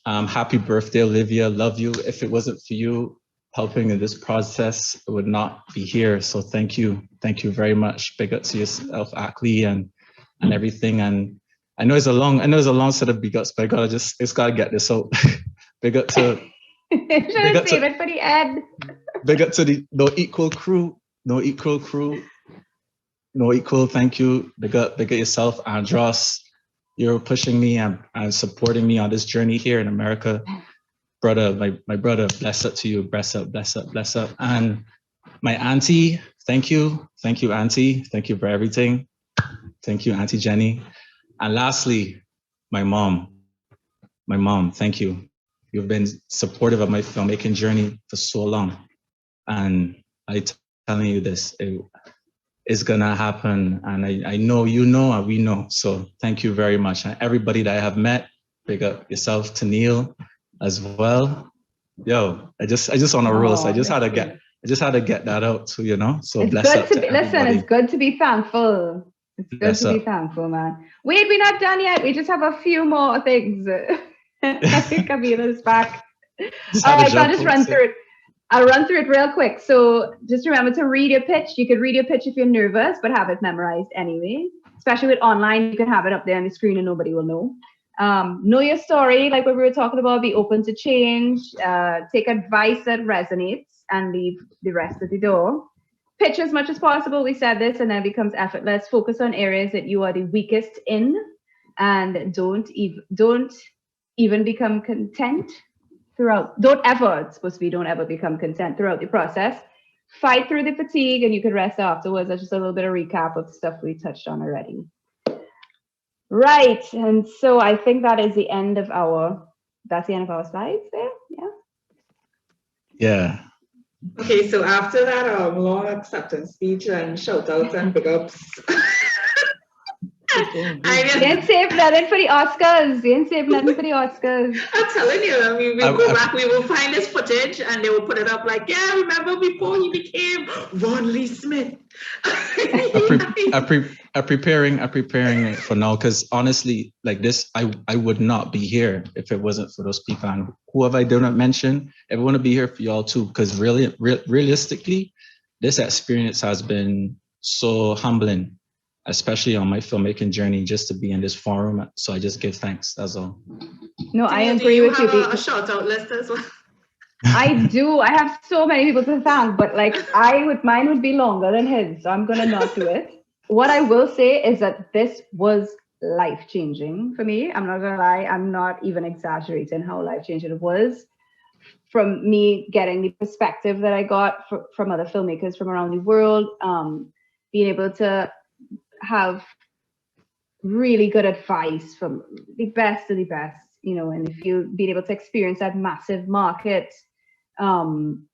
Happy birthday, Olivia. Love you. If it wasn't for you helping in this process, I would not be here. So thank you very much. Big up to yourself, Ackley, and everything. And I know it's a long set of big ups, but it's gotta get this out. Big up to save it for the end. Big up to the No Equal crew. Thank you. Big up yourself, Andros. You're pushing me and supporting me on this journey here in America. Brother, my brother, bless up to you. Bless up. And my auntie, thank you, auntie. Thank you for everything. Thank you, Auntie Jenny. And lastly, my mom, thank you. You've been supportive of my filmmaking journey for so long. And I'm telling you this, it's gonna happen. And I know you know and we know. So thank you very much. And everybody that I have met, big up yourself, to Neil as well. Yo, I just on a roll. So I just had to get that out too, you know. So it's good to be, listen, it's good to be thankful. It's good to be thankful, man. Wait, we're not done yet. We just have a few more things. Camila's back. All right, so I'll just run through it. I'll run through it real quick. So just remember to read your pitch. You could read your pitch if you're nervous, but have it memorized anyway. Especially with online, you can have it up there on the screen and nobody will know. Know your story, like what we were talking about, be open to change, take advice that resonates, and leave the rest at the door. Pitch as much as possible. We said this, and then it becomes effortless. Focus on areas that you are the weakest in, and don't even become content throughout. It's supposed to be don't ever become content throughout the process. Fight through the fatigue, and you can rest afterwards. That's just a little bit of recap of stuff we touched on already. Right, and so I think that is the end of our. That's the end of our slides there. Yeah. Yeah. Okay, so after that long acceptance speech and shout outs and big ups. You didn't save nothing for the Oscars. You didn't save nothing for the Oscars. I'm telling you, I mean, we'll go back, we will find this footage and they will put it up like, yeah, remember before he became Ron Lee Smith. I'm preparing it for now, because honestly, like this, I would not be here if it wasn't for those people, and whoever I didn't mention, everyone would be here for y'all too, because really, realistically, this experience has been so humbling, especially on my filmmaking journey, just to be in this forum. So I just give thanks. That's all. No, I agree with you. Do you have a shout out list as well? I do. I have so many people to thank, but like mine would be longer than his, so I'm gonna not do it. What I will say is that this was life-changing for me. I'm not gonna lie. I'm not even exaggerating how life-changing it was. From me getting the perspective that I got from other filmmakers from around the world, being able to have really good advice from the best of the best, you know, and if you being able to experience that massive market, and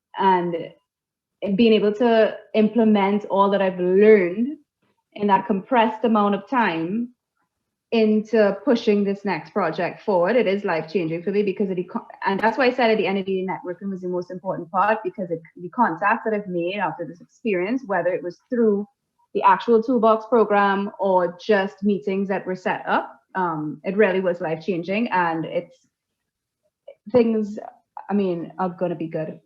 being able to implement all that I've learned in that compressed amount of time into pushing this next project forward, it is life-changing for me, because and that's why I said at the end of the networking was the most important part, because the contacts that I've made after this experience, whether it was through the actual Toolbox program or just meetings that were set up, it really was life-changing, and things, I mean, are gonna be good.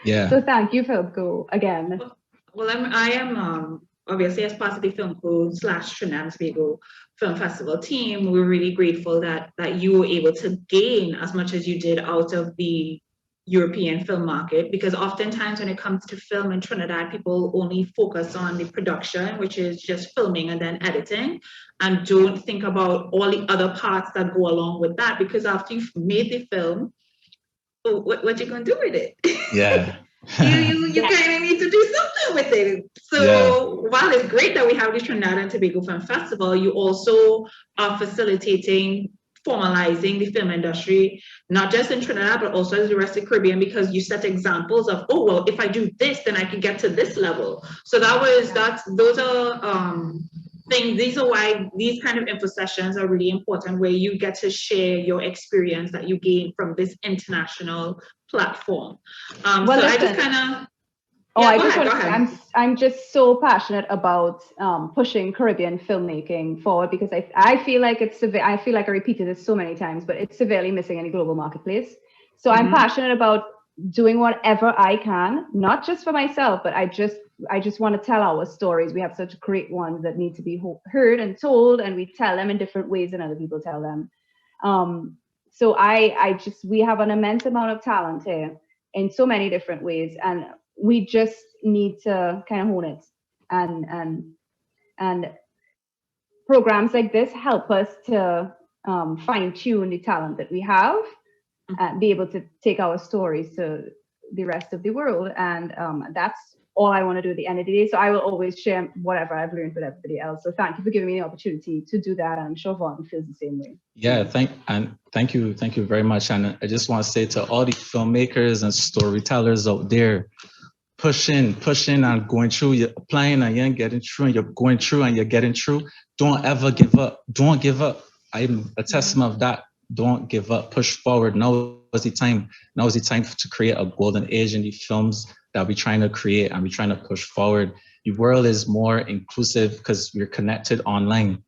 Yeah. So thank you, Philip, go again. Well, I am obviously, as part of the Film Code / Trinidad and Tobago Film Festival team, we're really grateful that you were able to gain as much as you did out of the European film market, because oftentimes when it comes to film in Trinidad, people only focus on the production, which is just filming and then editing, and don't think about all the other parts that go along with that, because after you've made the film, what you gonna do with it? Yeah. you kind of need to do something with it. So while it's great that we have the Trinidad and Tobago Film Festival, you also are facilitating, formalizing the film industry, not just in Trinidad, but also in the rest of the Caribbean, because you set examples of, oh, well, if I do this, then I can get to this level. So those are things, these are why these kind of info sessions are really important, where you get to share your experience that you gain from this international platform. Well, so listen, I just kind of, I'm just so passionate about pushing Caribbean filmmaking forward, because I feel like I feel like I repeated this so many times, but it's severely missing in the global marketplace. So I'm passionate about doing whatever I can, not just for myself, but I just want to tell our stories. We have such great ones that need to be heard and told, and we tell them in different ways than other people tell them. So we have an immense amount of talent here in so many different ways, and we just need to kind of hone it, and programs like this help us to fine tune the talent that we have and be able to take our stories to the rest of the world. And that's all I want to do at the end of the day. So I will always share whatever I've learned with everybody else. So thank you for giving me the opportunity to do that. I'm sure Vaughn feels the same way. Yeah, thank you very much. And I just want to say to all the filmmakers and storytellers out there, push in and going through, you're applying and you're getting through, and you're going through and you're getting through. Don't ever give up. Don't give up. I'm a testament of that. Don't give up. Push forward. Now is the time. Now is the time to create a golden age in the films that we're trying to create, and we're trying to push forward. The world is more inclusive because we're connected online.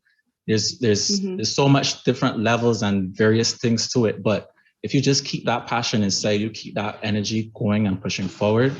There's so much different levels and various things to it. But if you just keep that passion inside, you keep that energy going and pushing forward,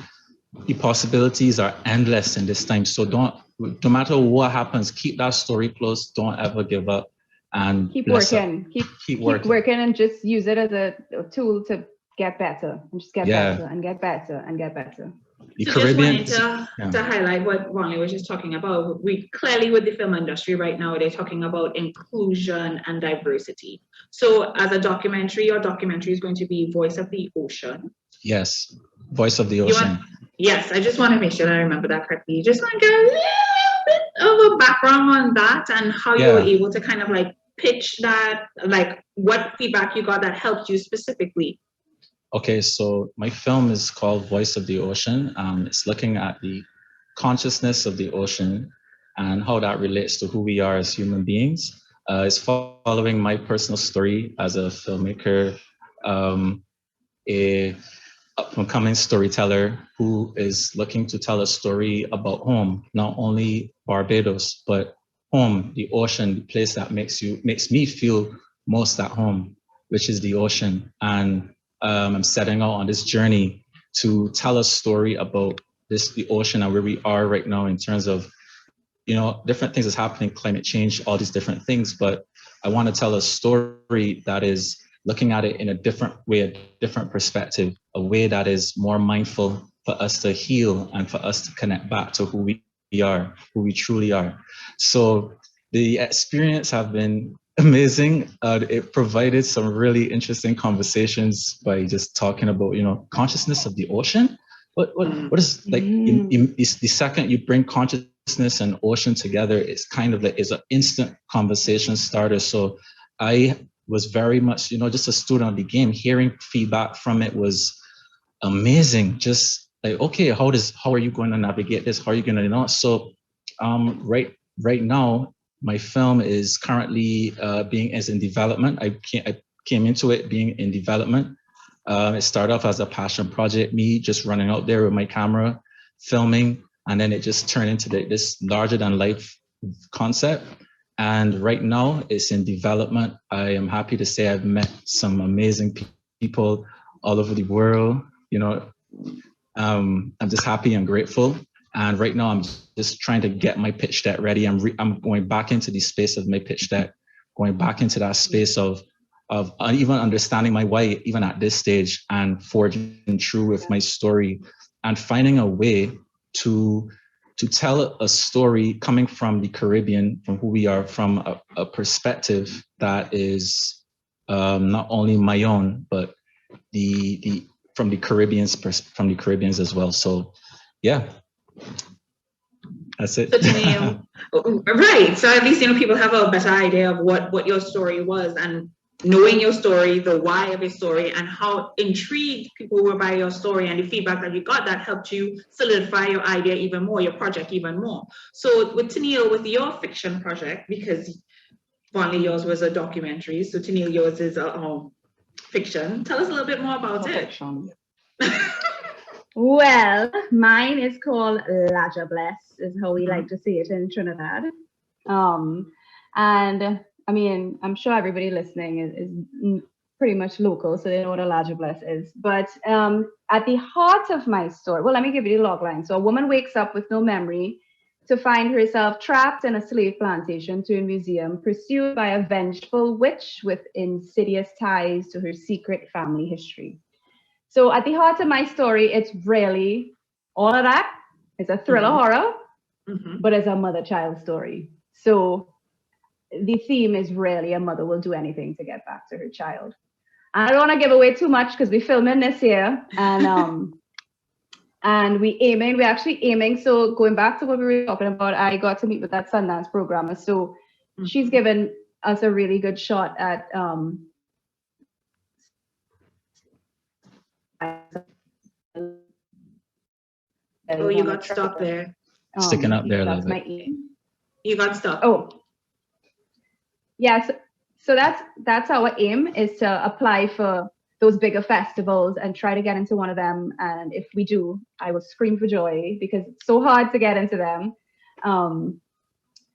the possibilities are endless in this time. So no matter what happens, keep that story close. Don't ever give up. and Keep bless her. working. Keep Keep working. working and just use it as a tool to get better and just get Yeah. better and get better and get better. The So Caribbean. just wanted to highlight what Ronnie was just talking about. We clearly with the film industry right now, they're talking about inclusion and diversity. So as a documentary, your documentary is going to be Voice of the Ocean. Yes, Voice of the Ocean. Yes, I just want to make sure that I remember that correctly. Just want to get a little bit of a background on that and how you were able to kind of like pitch that, like what feedback you got that helped you specifically. Okay, so my film is called Voice of the Ocean. It's looking at the consciousness of the ocean and how that relates to who we are as human beings. It's following my personal story as a filmmaker, a up-and-coming storyteller who is looking to tell a story about home, not only Barbados, but home, the ocean, the place that makes me feel most at home, which is the ocean. And I'm setting out on this journey to tell a story about the ocean and where we are right now in terms of, different things that's happening, climate change, all these different things. But I want to tell a story that is looking at it in a different way, a different perspective, a way that is more mindful for us to heal and for us to connect back to who we are, who we truly are. So the experience have been amazing. It provided some really interesting conversations by just talking about, consciousness of the ocean. What is like the second you bring consciousness and ocean together, it's kind of like is an instant conversation starter. So I was very much, just a student of the game. Hearing feedback from it was amazing. Just like, okay, how are you going to navigate this? How are you going to, So right now, my film is currently is in development. I came into it being in development. It started off as a passion project, me just running out there with my camera, filming, and then it just turned into this larger than life concept. And right now it's in development. I am happy to say I've met some amazing people all over the world. I'm just happy and grateful. And right now I'm just trying to get my pitch deck ready. I'm going back into the space of my pitch deck, going back into that space of even understanding my why, even at this stage, and forging true with my story and finding a way to tell a story coming from the Caribbean, from who we are, from a perspective that is not only my own, but from the Caribbeans as well. So, yeah, that's it. Right. So at least people have a better idea of what your story was, and knowing your story, the why of your story, and how intrigued people were by your story and the feedback that you got that helped you solidify your idea even more, your project even more. So with Tennille, with your fiction project, because Vonley, yours was a documentary, so Tennille, yours is a fiction. Tell us a little bit more about it. Fiction. Well, mine is called Laja Bless, is how we like to say it in Trinidad. And I mean, I'm sure everybody listening is pretty much local, so they know what a Laja Bless is. But at the heart of my story, well, let me give you the log line. So a woman wakes up with no memory to find herself trapped in a slave plantation to a museum, pursued by a vengeful witch with insidious ties to her secret family history. So at the heart of my story, it's really all of that. It's a thriller horror, but it's a mother-child story. So the theme is really a mother will do anything to get back to her child. I don't want to give away too much because we're filming this year, and we're actually aiming. So going back to what we were talking about, I got to meet with that Sundance programmer. So she's given us a really good shot at oh, you got stuck there. Sticking up there a little bit. You got stuck. Oh, yes. So that's our aim, is to apply for those bigger festivals and try to get into one of them. And if we do, I will scream for joy because it's so hard to get into them.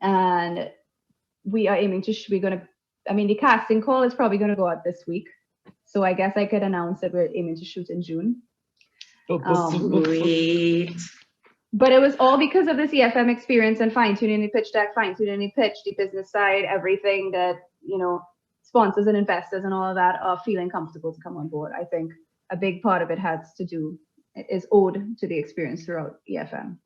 And we are aiming to, the casting call is probably going to go out this week. So I guess I could announce that we're aiming to shoot in June. Great. But it was all because of this EFM experience and fine-tuning the pitch deck, fine-tuning the pitch, the business side, everything that sponsors and investors and all of that are feeling comfortable to come on board. I think a big part of it is owed to the experience throughout EFM.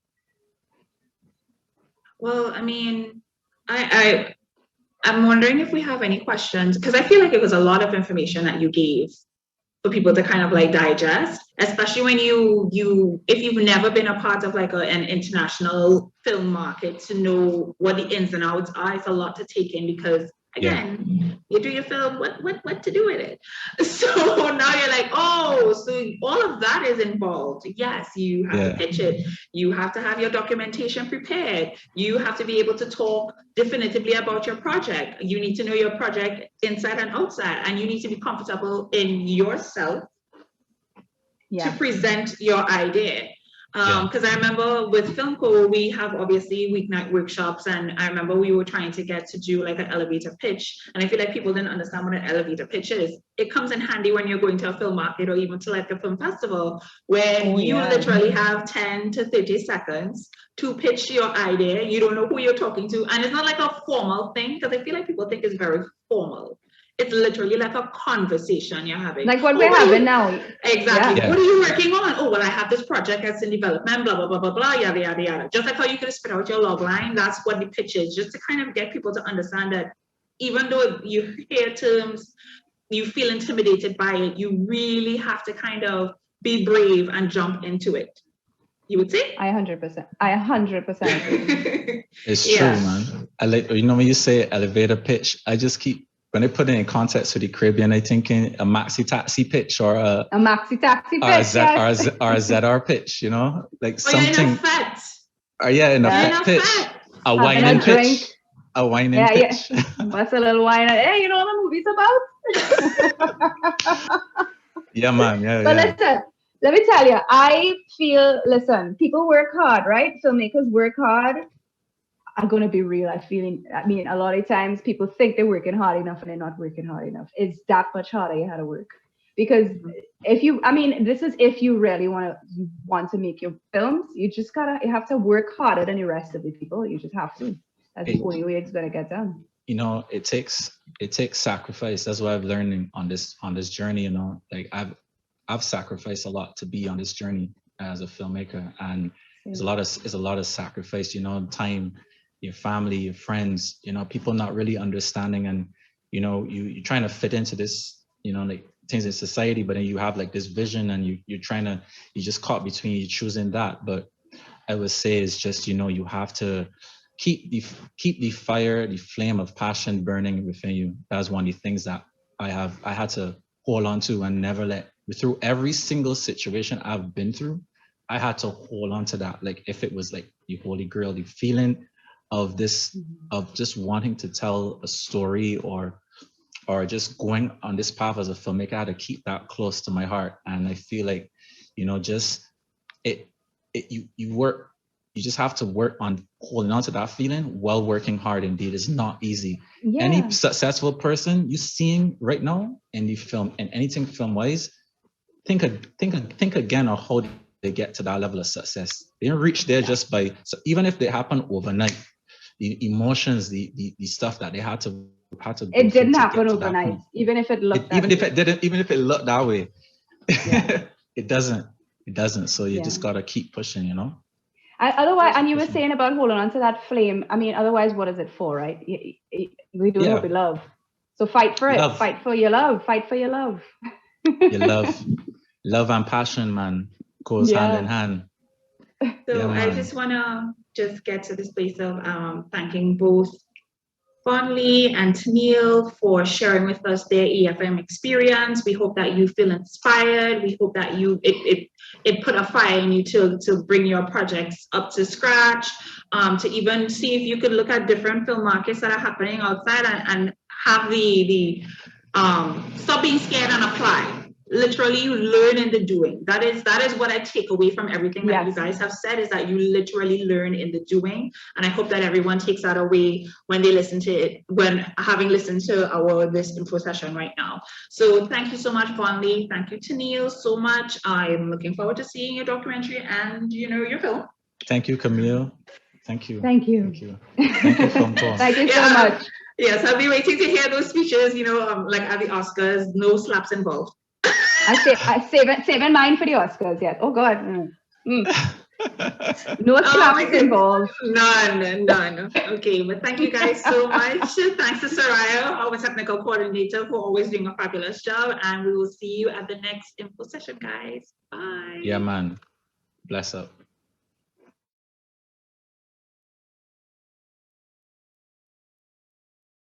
Well, I mean, I'm wondering if we have any questions, because I feel like it was a lot of information that you gave for people to kind of like digest, especially when if you've never been a part of like an international film market, to know what the ins and outs are. It's a lot to take in, because again, you do your film, what to do with it? So now you're like, oh, so all of that is involved. Yes, you have to pitch it. You have to have your documentation prepared. You have to be able to talk definitively about your project. You need to know your project inside and outside, and you need to be comfortable in yourself to present your idea. Because I remember with FilmCo, we have obviously weeknight workshops, and I remember we were trying to get to do like an elevator pitch, and I feel like people didn't understand what an elevator pitch is. It comes in handy when you're going to a film market or even to like a film festival, where you literally have 10 to 30 seconds to pitch your idea. You don't know who you're talking to, and it's not like a formal thing, because I feel like people think it's very formal. It's literally like a conversation you're having. Like what we're having now. Exactly. Yeah. What are you working on? Oh, well, I have this project that's in development, blah, blah, blah, blah, blah, yada, yada, yada. Just like how you could spit out your log line, that's what the pitch is, just to kind of get people to understand that even though you hear terms, you feel intimidated by it, you really have to kind of be brave and jump into it. You would say? I 100%. I 100% agree. It's true, man. I like, when you say elevator pitch, I just keep, when I put it in context with the Caribbean, I thinking a maxi taxi pitch or a maxi taxi pitch, or a ZR pitch, like something. In a fete. Or in a fete pitch. A whining pitch. A whining pitch. Yeah. What's a little wine? Hey, you know what the movie's about? Yeah, man. Yeah. But listen, let me tell you, I feel, people work hard, right? Filmmakers work hard. I'm going to be real. I mean, a lot of times people think they're working hard enough and they're not working hard enough. It's that much harder you had to work. Because if you really want to make your films, you have to work harder than the rest of the people. You just have to. That's the only way it's going to get done. It takes sacrifice. That's what I've learned on this journey, like I've sacrificed a lot to be on this journey as a filmmaker, and it's a lot of sacrifice, time, your family, your friends, people not really understanding, and you're trying to fit into this, like things in society, but then you have like this vision, and you're just caught between you choosing that. But I would say it's just, you have to keep the fire, the flame of passion burning within you. That's one of the things that I had to hold on to and never let. Through every single situation I've been through, I had to hold on to that. Like if it was like the Holy Grail, the feeling of this, of just wanting to tell a story or just going on this path as a filmmaker, I had to keep that close to my heart. And I feel like, you just have to work on holding on to that feeling while working hard. Indeed, it's not easy. Yeah. Any successful person you seeing right now in the film and anything film wise, think again on how they get to that level of success. They didn't reach there just by, so even if they happen overnight, the emotions, the stuff that they had to it didn't happen overnight, even if it looked even if it looked that way. it doesn't. So you just gotta keep pushing, Otherwise, and you were saying about holding on to that flame. I mean, otherwise, what is it for, right? We do what we love. So fight for it. Fight for your love. Fight for your love. Your love and passion, man, goes hand in hand. So I just want to get to this place of thanking both Vonlea and Tennille for sharing with us their EFM experience. We hope that you feel inspired. We hope that it put a fire in you to bring your projects up to scratch, to even see if you could look at different film markets that are happening outside and have the stop being scared and apply. Literally learn in the doing. That is what I take away from everything that you guys have said, is that you literally learn in the doing. And I hope that everyone takes that away when they listen to it, when having listened to this info session right now. So thank you so much, Vonlea. Thank you, Tennille, so much. I'm looking forward to seeing your documentary and your film. Thank you, Camille. Thank you. Thank you. Thank you. Thank you, Film Tour. Thank you so Yeah. much. Yes, I'll be waiting to hear those speeches, like at the Oscars, no slaps involved. I saving mine for the Oscars yet. Oh God. No my slaps goodness. involved. None. Okay, but thank you guys so much. Thanks to Soraya, our technical coordinator, for always doing a fabulous job. And we will see you at the next info session, guys. Bye. Yeah, man. Bless up.